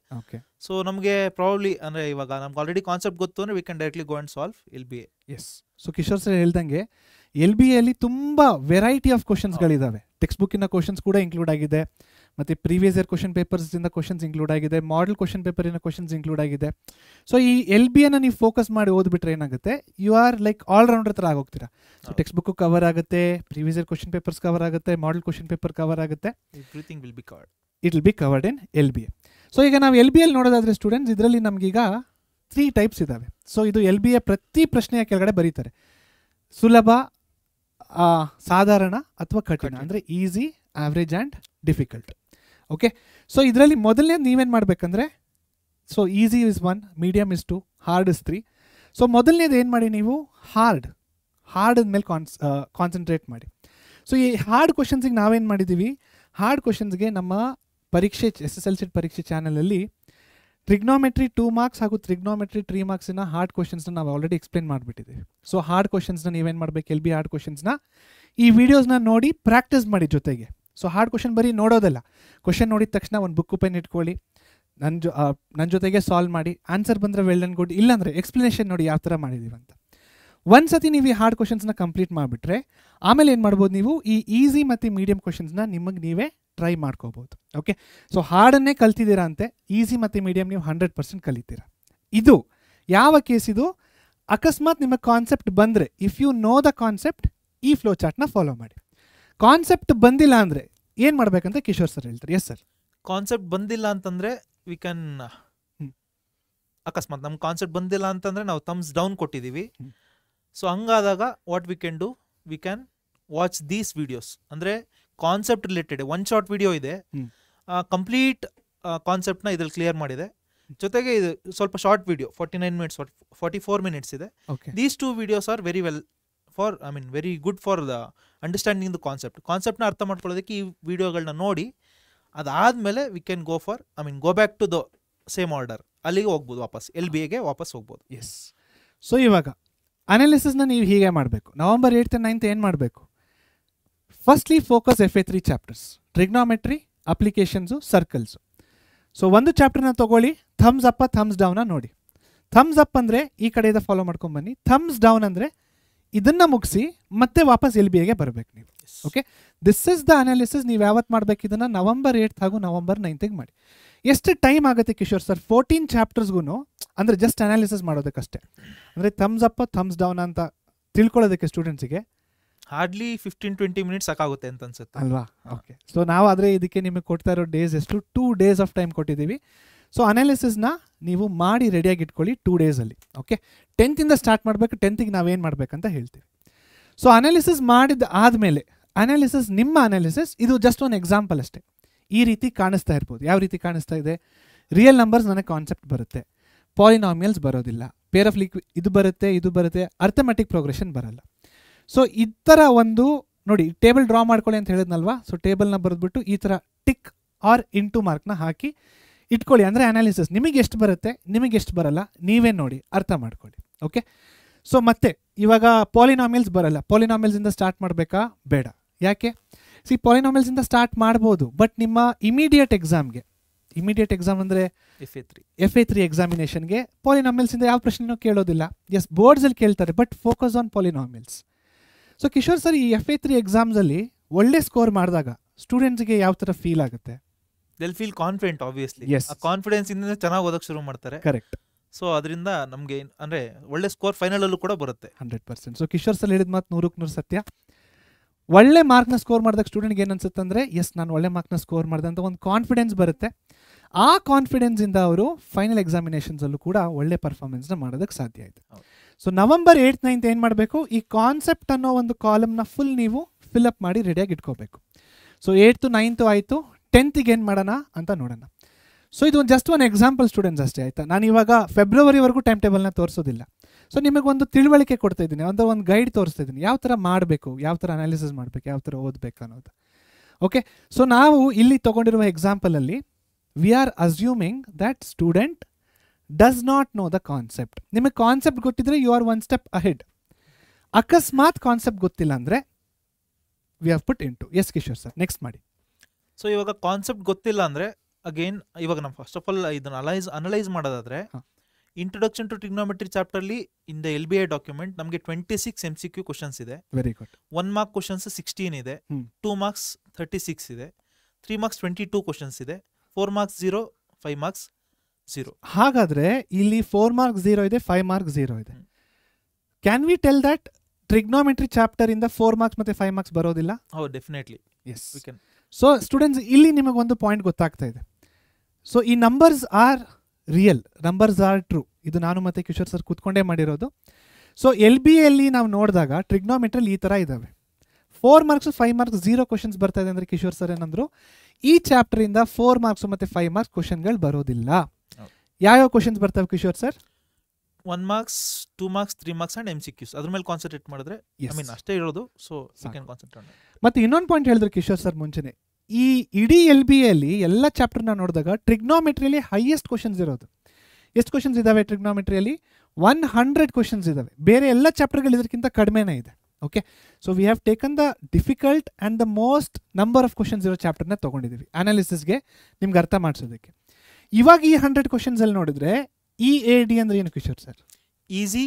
ಸೊ ನಮಗೆ ಪ್ರಾಬಬ್ಲಿ ಅಂದ್ರೆ ಇವಾಗ ನಮ್ಗೆ ಆಲ್ರೆಡಿ ಕಾನ್ಸೆಪ್ಟ್ ಗೊತ್ತು ಅಂದ್ರೆ we can directly go and solve LBA. Yes. So Kishore sir ಹೇಳ್ದಂಗೆ LBA ಅಲ್ಲಿ ತುಂಬ ವೆರೈಟಿ ಆಫ್ ಕ್ವಶನ್ಸ್ಗಳಿದ್ದಾವೆ. ಟೆಕ್ಸ್ಟ್ ಬುಕ್ಕಿನ ಕ್ವಶನ್ಸ್ ಕೂಡ ಇನ್ಕ್ಲೂಡ್ ಆಗಿದೆ, ಮತ್ತು previous year question ಪೇಪರ್ಸಿಂದ questions include ಆಗಿದೆ, ಮಾಡೆಲ್ ಕ್ವಶನ್ ಪೇಪರಿನ ಕ್ವಶನ್ಸ್ ಇನ್ಕ್ಲೂಡ್ ಆಗಿದೆ. ಸೊ ಈ LBAನ ನೀವು ಫೋಕಸ್ ಮಾಡಿ ಓದ್ಬಿಟ್ರೆ ಏನಾಗುತ್ತೆ, ಯು ಆರ್ ಲೈಕ್ ಆಲ್ರೌಂಡರ್ ಥರ ಆಗೋಗ್ತೀರಾ. ಸೊ ಟೆಕ್ಸ್ಟ್ ಬುಕ್ ಕವರ್ ಆಗುತ್ತೆ, previous year question papers cover ಆಗುತ್ತೆ, ಮಾಡೆಲ್ ಕ್ವಶನ್ ಪೇಪರ್ ಕವರ್ ಆಗುತ್ತೆ. Everything will be covered. It will be covered in LBA. So ಈಗ ನಾವು LBA ನೋಡೋದಾದ್ರೆ ಸ್ಟೂಡೆಂಟ್ಸ್, ಇದರಲ್ಲಿ ನಮಗೀಗ 3 ಟೈಪ್ಸ್ ಇದ್ದಾವೆ. ಸೊ ಇದು LBA ಪ್ರತಿ ಪ್ರಶ್ನೆಯ ಕೆಳಗಡೆ ಬರೀತಾರೆ, ಸುಲಭ, ಸಾಧಾರಣ ಅಥವಾ ಕಠಿಣ, ಅಂದರೆ easy, average and difficult. Okay. So ಇದರಲ್ಲಿ ಮೊದಲನೇದು ನೀವೇನು ಮಾಡಬೇಕಂದ್ರೆ, so easy is 1, medium is 2, hard is 3. So ಮೊದಲನೇದು ಏನು ಮಾಡಿ ನೀವು ಹಾರ್ಡ್ ಮೇಲೆ ಕಾನ್ಸಂಟ್ರೇಟ್ ಮಾಡಿ. ಸೊ ಈ ಹಾರ್ಡ್ ಕ್ವಶನ್ಸಿಗೆ ನಾವೇನು ಮಾಡಿದ್ದೀವಿ, ಹಾರ್ಡ್ ಕ್ವಶನ್ಸ್ಗೆ ನಮ್ಮ ಪರೀಕ್ಷೆ SSLC ಪರೀಕ್ಷೆ ಚಾನಲಲ್ಲಿ ಟ್ರಿಗ್ನೋಮೆಟ್ರಿ 2 ಮಾರ್ಕ್ಸ್ ಹಾಗೂ ಟ್ರಿಗ್ನೋಮೆಟ್ರಿ 3 ಮಾರ್ಕ್ಸಿನ ಹಾರ್ಡ್ ಕ್ವಶನ್ಸ್ನ ನಾವು ಆಲ್ರೆಡಿ ಎಕ್ಸ್ಪ್ಲೇನ್ ಮಾಡಿಬಿಟ್ಟಿದ್ದೀವಿ. ಸೊ ಹಾರ್ಡ್ ಕ್ವಶನ್ಸ್ನ ನೀವೇನು ಮಾಡಬೇಕು, LBA ಹಾರ್ಡ್ ಕ್ವಶನ್ಸ್ನ ಈ ವಿಡಿಯೋಸ್ನ ನೋಡಿ ಪ್ರಾಕ್ಟೀಸ್ ಮಾಡಿ ಜೊತೆಗೆ. ಸೊ ಹಾರ್ಡ್ ಕ್ವಶನ್ ಬರೀ ನೋಡೋದಲ್ಲ, ಕ್ವಶನ್ ನೋಡಿದ ತಕ್ಷಣ ಒಂದು ಬುಕ್ಕು ಪೆನ್ ಇಟ್ಕೊಳ್ಳಿ, ನನ್ನ ಜೊತೆಗೆ ಸಾಲ್ವ್ ಮಾಡಿ, ಆನ್ಸರ್ ಬಂದರೆ ವೆಲ್ ಆ್ಯಂಡ್ ಗುಡ್, ಇಲ್ಲಾಂದರೆ ಎಕ್ಸ್ಪ್ಲನೇಷನ್ ನೋಡಿ ಯಾವ ಥರ ಮಾಡಿದ್ದೀವಿ ಅಂತ. ಒಂದು ಸತಿ ನೀವು ಈ ಹಾರ್ಡ್ ಕ್ವಶನ್ಸ್ನ ಕಂಪ್ಲೀಟ್ ಮಾಡಿಬಿಟ್ರೆ ಆಮೇಲೆ ಏನು ಮಾಡ್ಬೋದು, ನೀವು ಈ ಈಸಿ ಮತ್ತು ಮೀಡಿಯಮ್ ಕ್ವಶನ್ಸ್ನ ನಿಮಗೆ ನೀವೇ ಟ್ರೈ ಮಾಡ್ಕೋಬೋದು. ಓಕೆ. ಸೊ ಹಾರ್ಡನ್ನೇ ಕಲ್ತಿದ್ದೀರಾ ಅಂತೆ, ಈಸಿ ಮತ್ತು ಮೀಡಿಯಮ್ ನೀವು 100% ಕಲಿತೀರಾ. ಇದು ಯಾವ ಕೇಸ್ ಇದು, ಅಕಸ್ಮಾತ್ ನಿಮಗೆ ಕಾನ್ಸೆಪ್ಟ್ ಬಂದರೆ, if you know the concept, ಈ ಫ್ಲೋ ಚಾರ್ಟ್ನ ಫಾಲೋ ಮಾಡಿ. ಕಾನ್ಸೆಪ್ಟ್ ಬಂದಿಲ್ಲ ಅಂದರೆ ಏನು ಮಾಡ್ಬೇಕಂತ ಕಿಶೋರ್ ಸರ್ ಹೇಳ್ತಾರೆ. Yes sir. ಕಾನ್ಸೆಪ್ಟ್ ಬಂದಿಲ್ಲ ಅಂತಂದರೆ ವಿ ಕ್ಯಾನ್, ಅಕಸ್ಮಾತ್ ನಮ್ಮ ಕಾನ್ಸೆಪ್ಟ್ ಬಂದಿಲ್ಲ ಅಂತಂದರೆ ನಾವು ಥಮ್ಸ್ ಡೌನ್ ಕೊಟ್ಟಿದ್ದೀವಿ. ಸೊ ಹಂಗಾದಾಗ what we can do, we can watch these videos. ಅಂದರೆ ಕಾನ್ಸೆಪ್ಟ್ ರಿಲೇಟೆಡ್ 1 ಶಾರ್ಟ್ ವಿಡಿಯೋ ಇದೆ, ಕಂಪ್ಲೀಟ್ ಕಾನ್ಸೆಪ್ಟ್ನ ಇದ್ರಲ್ಲಿ ಕ್ಲಿಯರ್ ಮಾಡಿದೆ. ಜೊತೆಗೆ ಇದು ಸ್ವಲ್ಪ ಶಾರ್ಟ್ ವಿಡಿಯೋ 49 ಮಿನಿಟ್ಸ್ 44 ಮಿನಿಟ್ಸ್ ಇದೆ. These 2 videos are very well for, I mean very good for the understanding the ಕಾನ್ಸೆಪ್ಟ್ನ ಅರ್ಥ ಮಾಡ್ಕೊಳ್ಳೋದಕ್ಕೆ ಈ ವಿಡಿಯೋಗಳನ್ನ ನೋಡಿ, ಅದಾದಮೇಲೆ we can go for, I mean go back to the same order, ಅಲ್ಲಿಗೆ ಹೋಗ್ಬೋದು, ವಾಪಸ್ LBAಗೆ ವಾಪಸ್ ಹೋಗ್ಬೋದು. ಎಸ್. ಸೊ ಇವಾಗ ಅನಾಲಿಸಿಸ್ನ ನೀವು ಹೀಗೆ ಮಾಡಬೇಕು. ನವೆಂಬರ್ 8th and 9th ಏನು ಮಾಡಬೇಕು, firstly focus FA3 chapters, trigonometry, applications, circles. So ಒಂದು ಚಾಪ್ಟರ್ನ ತೊಗೊಳ್ಳಿ, ಥಮ್ಸ್ ಅಪ್ ಥಮ್ಸ್ ಡೌನ ನೋಡಿ. ಥಮ್ಸ್ ಅಪ್ ಅಂದರೆ ಈ ಕಡೆಯಿಂದ ಫಾಲೋ ಮಾಡ್ಕೊಂಬನ್ನಿ, ಥಮ್ಸ್ ಡೌನ್ ಅಂದರೆ ಇದನ್ನು ಮುಗಿಸಿ ಮತ್ತೆ ವಾಪಸ್ LBAಗೆ ಬರಬೇಕು ನೀವು. Okay. This is the analysis. ನೀವು ಯಾವತ್ತು ಮಾಡಬೇಕು ಇದನ್ನು, November 8th ಹಾಗೂ November 9th ಮಾಡಿ. ಎಷ್ಟು ಟೈಮ್ ಆಗುತ್ತೆ ಕಿಶೋರ್ ಸರ್ 14 ಚಾಪ್ಟರ್ಸ್ಗೂ, ಅಂದರೆ ಜಸ್ಟ್ ಅನಾಲಿಸಿಸ್ ಮಾಡೋದಕ್ಕಷ್ಟೇ, ಅಂದರೆ ಥಮ್ಸ್ ಅಪ್ ಥಮ್ಸ್ ಡೌನ್ ಅಂತ ತಿಳ್ಕೊಳ್ಳೋದಕ್ಕೆ ಸ್ಟೂಡೆಂಟ್ಸಿಗೆ ಹಾರ್ಡ್ಲಿ 15-20 ಮಿನಿಟ್ಸ್ ಸಾಕಾಗುತ್ತೆ ಅಂತ ಅನ್ಸುತ್ತೆ ಅಲ್ವಾ? ಓಕೆ. ಸೊ ನಾವು ಆದರೆ ಇದಕ್ಕೆ ನಿಮಗೆ ಕೊಡ್ತಾ ಇರೋ ಡೇಸ್ ಎಷ್ಟು, 2 days ಆಫ್ ಟೈಮ್ ಕೊಟ್ಟಿದ್ದೀವಿ. ಸೊ ಅನಾಲಿಸಿಸ್ನ ನೀವು ಮಾಡಿ ರೆಡಿಯಾಗಿ ಇಟ್ಕೊಳ್ಳಿ 2 daysಲ್ಲಿ. ಓಕೆ. 10th ಸ್ಟಾರ್ಟ್ ಮಾಡಬೇಕು, 10th ನಾವೇನು ಮಾಡಬೇಕಂತ ಹೇಳ್ತೀವಿ. ಸೊ ಅನಾಲಿಸಿಸ್ ಮಾಡಿದ ಆದಮೇಲೆ, ಅನಾಲಿಸಿಸ್ ನಿಮ್ಮ ಅನಾಲಿಸಿಸ್ ಇದು ಜಸ್ಟ್ ಒಂದು ಎಕ್ಸಾಂಪಲ್ ಅಷ್ಟೇ. ಈ ರೀತಿ ಕಾಣಿಸ್ತಾ ಇರ್ಬೋದು. ಯಾವ ರೀತಿ ಕಾಣಿಸ್ತಾ ಇದೆ, ರಿಯಲ್ ನಂಬರ್ಸ್ ನನಗೆ ಕಾನ್ಸೆಪ್ಟ್ ಬರುತ್ತೆ, ಪಾಲಿನಾಮಿಯಲ್ಸ್ ಬರೋದಿಲ್ಲ, ಪೇರ್ ಆಫ್ ಇದು ಬರುತ್ತೆ, ಅರ್ಥಮೆಟಿಕ್ ಪ್ರೋಗ್ರೆಷನ್ ಬರಲ್ಲ. ಸೊ ಈ ಥರ ಒಂದು ನೋಡಿ, ಟೇಬಲ್ ಡ್ರಾ ಮಾಡ್ಕೊಳ್ಳಿ ಅಂತ ಹೇಳಿದ್ನಲ್ವಾ. ಸೊ ಟೇಬಲ್ನ ಬರೆದ್ಬಿಟ್ಟು ಈ ಥರ ಟಿಕ್ ಆರ್ ಇಂಟು ಮಾರ್ಕ್ನ ಹಾಕಿ ಇಟ್ಕೊಳ್ಳಿ. ಅಂದರೆ ಅನಾಲಿಸಿಸ್ ನಿಮಗೆ ಎಷ್ಟು ಬರುತ್ತೆ, ನಿಮಗೆ ಎಷ್ಟು ಬರಲ್ಲ, ನೀವೇ ನೋಡಿ ಅರ್ಥ ಮಾಡ್ಕೊಳ್ಳಿ. ಓಕೆ. ಸೊ ಮತ್ತೆ ಇವಾಗ ಪಾಲಿನಾಮಿಯಲ್ಸ್ ಬರಲ್ಲ, ಪಾಲಿನಾಮಿಯಲ್ಸಿಂದ ಸ್ಟಾರ್ಟ್ ಮಾಡಬೇಕಾ ಬೇಡ? ಯಾಕೆ? ಪಾಲಿನಾಮಿಯಲ್ಸಿಂದ ಸ್ಟಾರ್ಟ್ ಮಾಡ್ಬೋದು, ಬಟ್ ನಿಮ್ಮ ಇಮಿಡಿಯೇಟ್ ಎಕ್ಸಾಮ್ ಅಂದರೆ FA3 ಎಕ್ಸಾಮಿನೇಷನ್ಗೆ ಪಾಲಿನಾಮಿಯಲ್ಸಿಂದ ಯಾವ ಪ್ರಶ್ನೆನೂ ಕೇಳೋದಿಲ್ಲ. ಎಸ್, ಬೋರ್ಡ್ಸಲ್ಲಿ ಕೇಳ್ತಾರೆ, but focus on polynomials. So Kishore sir, ಈ FA3 ಎಕ್ಸಾಮ್ಸಲ್ಲಿ ಒಳ್ಳೆ ಸ್ಕೋರ್ ಮಾಡಿದಾಗ ಸ್ಟೂಡೆಂಟ್ಸ್ಗೆ ಯಾವ ಥರ ಫೀಲ್ ಆಗುತ್ತೆ? they'll feel confident obviously. Yes. ಆ ಕಾನ್ಫಿಡೆನ್ಸ್ ಇಂದ ಚೆನ್ನಾಗಿ ಓದಕ್ಕೆ ಶುರು ಮಾಡ್ತಾರೆ. ಕರೆಕ್ಟ್. ಸೊ ಅದರಿಂದ ನಮಗೆ ಅಂದ್ರೆ ಒಳ್ಳೆ ಸ್ಕೋರ್ ಫೈನಲ್ ಅಲ್ಲೂ ಕೂಡ ಬರುತ್ತೆ 100%. ಸೊ ಕಿಶೋರ್ ಸರ್ ಹೇಳಿದ ಮಾತು 100% ಸತ್ಯ. ಒಳ್ಳೆ ಮಾರ್ಕ್ನ ಸ್ಕೋರ್ ಮಾಡಿದಾಗ ಸ್ಟೂಡೆಂಟ್ಗೆ ಏನು ಅನ್ಸುತ್ತೆ ಅಂದರೆ, ಎಸ್ ನಾನು ಒಳ್ಳೆ ಮಾರ್ಕ್ನ ಸ್ಕೋರ್ ಮಾಡಿದೆ ಅಂತ ಒಂದು ಕಾನ್ಫಿಡೆನ್ಸ್ ಬರುತ್ತೆ. ಆ ಕಾನ್ಫಿಡೆನ್ಸಿಂದ ಅವರು ಫೈನಲ್ ಎಕ್ಸಾಮಿನೇಷನ್ಸಲ್ಲೂ ಕೂಡ ಒಳ್ಳೆ ಪರ್ಫಾರ್ಮೆನ್ಸ್ನ ಮಾಡೋದಕ್ಕೆ ಸಾಧ್ಯ ಆಯಿತು. ಸೊ November 8th 9th ಏನು ಮಾಡಬೇಕು, ಈ ಕಾನ್ಸೆಪ್ಟ್ ಅನ್ನೋ ಒಂದು ಕಾಲಮ್ನ ಫುಲ್ ನೀವು ಫಿಲ್ಅಪ್ ಮಾಡಿ ರೆಡಿಯಾಗಿ ಇಟ್ಕೋಬೇಕು. ಸೊ 8th 9th ಆಯಿತು, 10th ಏನು ಮಾಡೋಣ ಅಂತ ನೋಡೋಣ. ಸೊ ಇದು ಜಸ್ಟ್ ಒಂದು ಎಕ್ಸಾಂಪಲ್ ಸ್ಟೂಡೆಂಟ್ಸ್ ಅಷ್ಟೇ, ಆಯಿತಾ. ನಾನು ಇವಾಗ ಫೆಬ್ರವರಿವರೆಗೂ ಟೈಮ್ ಟೇಬಲ್ನ ತೋರಿಸೋದಿಲ್ಲ. ಸೊ ನಿಮಗೊಂದು ತಿಳುವಳಿಕೆ ಕೊಡ್ತಾ ಇದ್ದೀನಿ, ಒಂದು ಗೈಡ್ ತೋರಿಸ್ತಾ ಇದ್ದೀನಿ, ಯಾವ ಥರ ಮಾಡಬೇಕು, ಯಾವ ಥರ ಅನಾಲಿಸಿಸ್ ಮಾಡಬೇಕು, ಯಾವ ಥರ ಓದಬೇಕು ಅನ್ನೋದು. ಓಕೆ, ಸೊ ನಾವು ಇಲ್ಲಿ ತೊಗೊಂಡಿರುವ ಎಕ್ಸಾಂಪಲಲ್ಲಿ we are assuming that student does not know the concept. ನಿಮಗೆ ಕಾನ್ಸೆಪ್ಟ್ ಗೊತ್ತಿದ್ರೆ you are one step ahead. ಅಕಸ್ಮಾತ್ ಕಾನ್ಸೆಪ್ಟ್ ಗೊತ್ತಿಲ್ಲ ಅಂದರೆ we have put into. Yes Kishore sir, next ಮಾಡಿ. ಸೊ ಇವಾಗ ಕಾನ್ಸೆಪ್ಟ್ ಗೊತ್ತಿಲ್ಲ ಅಂದರೆ ಅಗೇನ್ ಇವಾಗ ನಾವು ಫಸ್ಟ್ ಆಫ್ ಆಲ್ ಇದನ್ನು ಅನಲೈಸ್ ಮಾಡೋದಾದ್ರೆ ಇಂಟ್ರೊಡಕ್ಷನ್ ಟು ಟ್ರಿಗ್ನೋಮೆಟ್ರಿ ಚಾಪ್ಟರ್ಲಿ ಇನ್ ದ LBI ಡಾಕ್ಯುಮೆಂಟ್ ನಮಗೆ 26 MCQ ಕ್ವಶನ್ಸ್ ಇದೆ. Very good. 1 ಮಾರ್ಕ್ ಕ್ವಶನ್ಸ್ 16 ಇದೆ, 2 ಮಾರ್ಕ್ಸ್ 36 ಇದೆ, 3 ಮಾರ್ಕ್ಸ್ 22 ಕ್ವಶನ್ಸ್ ಇದೆ, 4 ಮಾರ್ಕ್ಸ್ 0, 5 ಮಾರ್ಕ್ಸ್ 0. ಹಾಗಾದ್ರೆ ಇಲ್ಲಿ 4 ಮಾರ್ಕ್ಸ್ 0 ಇದೆ, 5 ಮಾರ್ಕ್ಸ್ 0 ಇದೆ. Can we tell that trigonometry chapter ಇಂದ 4 ಮಾರ್ಕ್ಸ್ ಮತ್ತೆ 5 ಮಾರ್ಕ್ಸ್ ಬರೋದಿಲ್ಲ? ಹೌದು, ಡೆಫಿನೆಟ್ಲಿ. ಎಸ್. ಸೊ ಸ್ಟೂಡೆಂಟ್ಸ್, ಇಲ್ಲಿ ನಿಮಗೊಂದು ಪಾಯಿಂಟ್ ಗೊತ್ತಾಗ್ತಾ ಇದೆ. ಸೊ ಈ numbers are real, numbers are true. ಇದು ನಾನು ಮತ್ತೆ ಕಿಶೋರ್ ಸರ್ ಕೂತ್ಕೊಂಡೇ ಮಾಡಿರೋದು. ಸೊ LBA ನಾವು ನೋಡಿದಾಗ ಟ್ರಿಗ್ನೋಮೆಟ್ರಿಯಲ್ಲಿ ಈ ಥರ ಇದ್ದಾವೆ. 4 ಮಾರ್ಕ್ಸ್ 5 ಮಾರ್ಕ್ಸ್ 0 ಕ್ವಶನ್ಸ್ ಬರ್ತಾ ಇದೆ ಅಂದರೆ ಕಿಶೋರ್ ಸರ್ ಏನಂದ್ರು, ಈ ಚಾಪ್ಟರಿಂದ 4 ಮಾರ್ಕ್ಸ್ ಮತ್ತು 5 ಮಾರ್ಕ್ಸ್ ಕ್ವಶನ್ಗಳು ಬರೋದಿಲ್ಲ. ಯಾವ್ಯಾವ ಕ್ವಶನ್ಸ್ ಬರ್ತವೆ Kishore sir? 1 marks, 2 marks, 3 marks and MCQs. ಅದ್ರ ಮೇಲೆ ಕಾನ್ಸಂಟ್ರೇಟ್ ಮಾಡಿದ್ರೆ ಅಷ್ಟೇ ಇರೋದು. So you can concentrate. ಮತ್ತೆ ಇನ್ನೊಂದು ಪಾಯಿಂಟ್ ಹೇಳಿದ್ರು ಕಿಶೋರ್ ಸರ್ ಮುಂಚೆನೆ, ಈ ಇಡೀ LBA ಎಲ್ಲ ಚಾಪ್ಟರ್ನ ನೋಡಿದಾಗ ಟ್ರಿಗ್ನೋಮೆಟ್ರಿಯಲ್ಲಿ ಹೈಯೆಸ್ಟ್ ಕ್ವಶನ್ಸ್ ಇರೋದು. ಎಷ್ಟು ಕ್ವಶನ್ಸ್ ಇದಾವೆ ಟ್ರಿಗ್ನೋಮೆಟ್ರಿಯಲ್ಲಿ? 100 ಕ್ವಶನ್ಸ್ ಇದಾವೆ. ಬೇರೆ ಎಲ್ಲ ಚಾಪ್ಟರ್ಗಳು ಇದಕ್ಕಿಂತ ಕಡಿಮೆನೇ ಇದೆ. Okay, so we have taken the difficult and the most number of questions ಇರೋ ಚಾಪ್ಟರ್ನ ತೊಗೊಂಡಿದ್ದೀವಿ ಅನಾಲಿಸಿಸ್ಗೆ, ನಿಮ್ಗೆ ಅರ್ಥ ಮಾಡಿಸೋದಕ್ಕೆ. ಇವಾಗ ಈ 100 ಕ್ವಶನ್ಸ್ ಅಲ್ಲಿ ನೋಡಿದ್ರೆ EAD ಅಂದ್ರೆ ಏನು Kishore sir? Easy,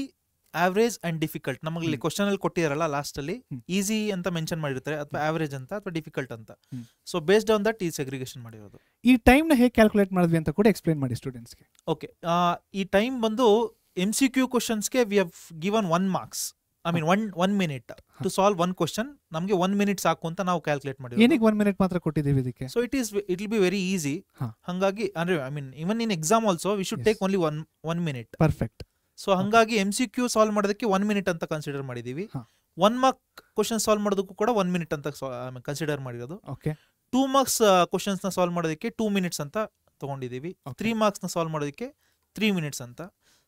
average and difficult. ನಮಗೆ ಕ್ವಶನ್ ಅಲ್ಲಿ ಕೊಟ್ಟಿದಾರಲ್ಲ ಲಾಸ್ಟ್ ಅಲ್ಲಿ, ಈಸಿ ಅಂತ ಮೆನ್ಷನ್ ಮಾಡಿರ್ತಾರೆ, ಅಥವಾ ಆವರೇಜ್ ಅಂತ, ಅಥವಾ ಡಿಫಿಕಲ್ಟ್ ಅಂತ. ಸೊ ಬೇಸ್ಡ್ ಆನ್ ದಟ್ ಈ ಸೆಗ್ರಿಗೇಷನ್ ಮಾಡಿರೋದು. ಈ ಟೈಮ್ ನ ಹೇಗೆ ಕ್ಯಾಲ್ಕುಲೇಟ್ ಮಾಡಿದ್ವಿ ಅಂತ ಕೂಡ ಎಕ್ಸ್ಪ್ಲೇನ್ ಮಾಡಿ ಸ್ಟೂಡೆಂಟ್ಸ್ಗೆ. ಓಕೆ, ಈ ಟೈಮ್ ಬಂದು MCQ ಕ್ವಶನ್ಸ್ಗೆ we have given 1 marks, I mean 1 minute to solve 1 question. ನಮಗೆ 1 ಮಿನಿಟ್ ಸಾಕು ಅಂತ ನಾವು ಕ್ಯಾಲ್ಕುಲೇಟ್ ಮಾಡಿದ್ವಿ. ಏನಕ್ಕೆ 1 ಮಿನಿಟ್ ಮಾತ್ರ ಕೊಟ್ಟಿದ್ದೀವಿ ಇದಕ್ಕೆ? So it will be very easy. ಹಾಗಾಗಿ ಅಂದ್ರೆ I mean even in exam also we should take only 1 minute. Perfect. So ಹಂಗಾಗಿ MCQ ಸಾಲ್ವ್ ಮಾಡೋದಕ್ಕೆ 1 ಮಿನಿಟ್ ಅಂತ ಕನ್ಸಿಡರ್ ಮಾಡಿದೀವಿ. 1 ಮಾರ್ಕ್ ಕ್ವಶನ್ ಸಾಲ್ವ್ ಮಾಡೋದಕ್ಕೂ ಕೂಡ 1 ಮಿನಿಟ್ ಅಂತ ಕನ್ಸಿಡರ್ ಮಾಡಿರೋದು. ಓಕೆ. 2 ಮಾರ್ಕ್ಸ್ ಕ್ವಶನ್ಸ್ ನ ಸಾಲ್ವ್ ಮಾಡೋದಕ್ಕೆ 2 ಮಿನಿಟ್ಸ್ ಅಂತ ತಗೊಂಡಿದೀವಿ. 3 ಮಾರ್ಕ್ಸ್ ನ ಸಾಲ್ವ್ ಮಾಡೋದಕ್ಕೆ 3 ಮಿನಿಟ್ಸ್ ಅಂತ.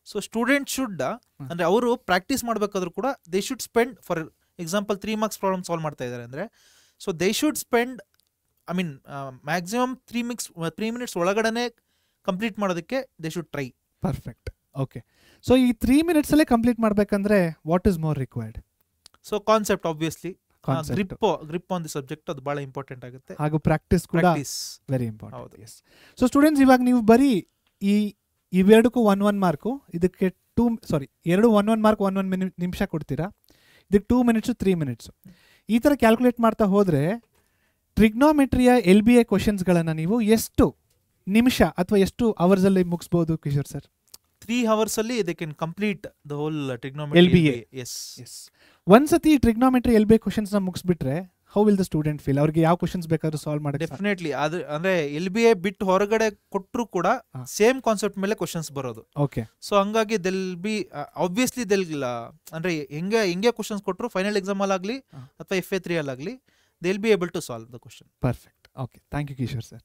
ಸೊ ಸ್ಟೂಡೆಂಟ್ ಶುಡ್ ಅಂದ್ರೆ ಅವರು ಪ್ರಾಕ್ಟೀಸ್ ಮಾಡಬೇಕಾದ್ರೂ ಕೂಡ they should spend, for example 3 marks problem solve ಮಾಡ್ತಾ ಇದ್ದಾರೆ ಅಂದ್ರೆ, so they should spend I mean maximum 3 minutes ಒಳಗಡೆ ಕಂಪ್ಲೀಟ್ ಮಾಡೋದಕ್ಕೆ they should try. Perfect. Okay, so ಈ 3 ಮಿನಿಟ್ಸ್ ಅಲ್ಲೇ ಕಂಪ್ಲೀಟ್ ಮಾಡಬೇಕಂದ್ರೆ what is more required? So concept obviously, grip on the subject ಅದು ಬಹಳ ಇಂಪಾರ್ಟೆಂಟ್ ಆಗುತ್ತೆ. ಹಾಗೂ ಪ್ರಾಕ್ಟೀಸ್ ಕೂಡ very important. Yes. So students, ಇವಾಗ ನೀವು ಬರೀ ಇವೆರಡಕ್ಕೂ 1 ಮಾರ್ಕು, ಇದಕ್ಕೆ 2 1 ಮಾರ್ಕ್ 1 ನಿಮಿಷ ಕೊಡ್ತೀರಾ, ಇದಕ್ಕೆ 2 ಮಿನಿಟ್ಸು 3 ಮಿನಿಟ್ಸು, ಈ ಥರ ಕ್ಯಾಲ್ಕುಲೇಟ್ ಮಾಡ್ತಾ ಹೋದರೆ ಟ್ರಿಗ್ನೋಮೆಟ್ರಿಯ LBA ಕ್ವಶನ್ಸ್ಗಳನ್ನು ನೀವು ಎಷ್ಟು ನಿಮಿಷ ಅಥವಾ ಎಷ್ಟು ಅವರ್ಸಲ್ಲಿ ಮುಗಿಸ್ಬೋದು ಕಿಶೋರ್ ಸರ್? 3 hours ಅಲ್ಲಿ they can complete the whole trigonometry LBA. Yes. ಒಂದ್ಸತಿ ಟ್ರಿಗ್ನೋಮೆಟ್ರಿ LBA ಕ್ವಶನ್ಸ್ ನ ಮುಗಿಸ್ಬಿಟ್ರೆ how will the student feel? ಅವ್ರಿಗೆ ಯಾವ ಕ್ವಶನ್ಸ್ ಬೇಕಾದ್ರೂ ಸಾಲ್ವ್ ಮಾಡಕ್ಕೆ? ಡೆಫಿನೆಟ್ಲಿ. ಅಂದ್ರೆ LBA ಬಿಟ್ಟು ಹೊರಗಡೆ ಕೊಟ್ಟರು ಕೂಡ ಸೇಮ್ ಕಾನ್ಸೆಪ್ಟ್ ಮೇಲೆ ಕ್ವಶನ್ಸ್ ಬರೋದು. ಓಕೆ. ಸೊ ಹಂಗಾಗಿ ದೆಲ್ ಬಿ ಆಬ್ವಿಯಸ್ಲಿ ಅಂದ್ರೆ ಹೆಂಗೆ ಕ್ವಶನ್ಸ್ ಕೊಟ್ಟರು ಫೈನಲ್ ಎಕ್ಸಾಮ್ ಅಲ್ಲಾಗ್ಲಿ ಅಥವಾ FA3 ಅಲ್ಲಾಗ್ಲಿ they will be able to solve the question. Perfect. Okay, thank you Kishore sir.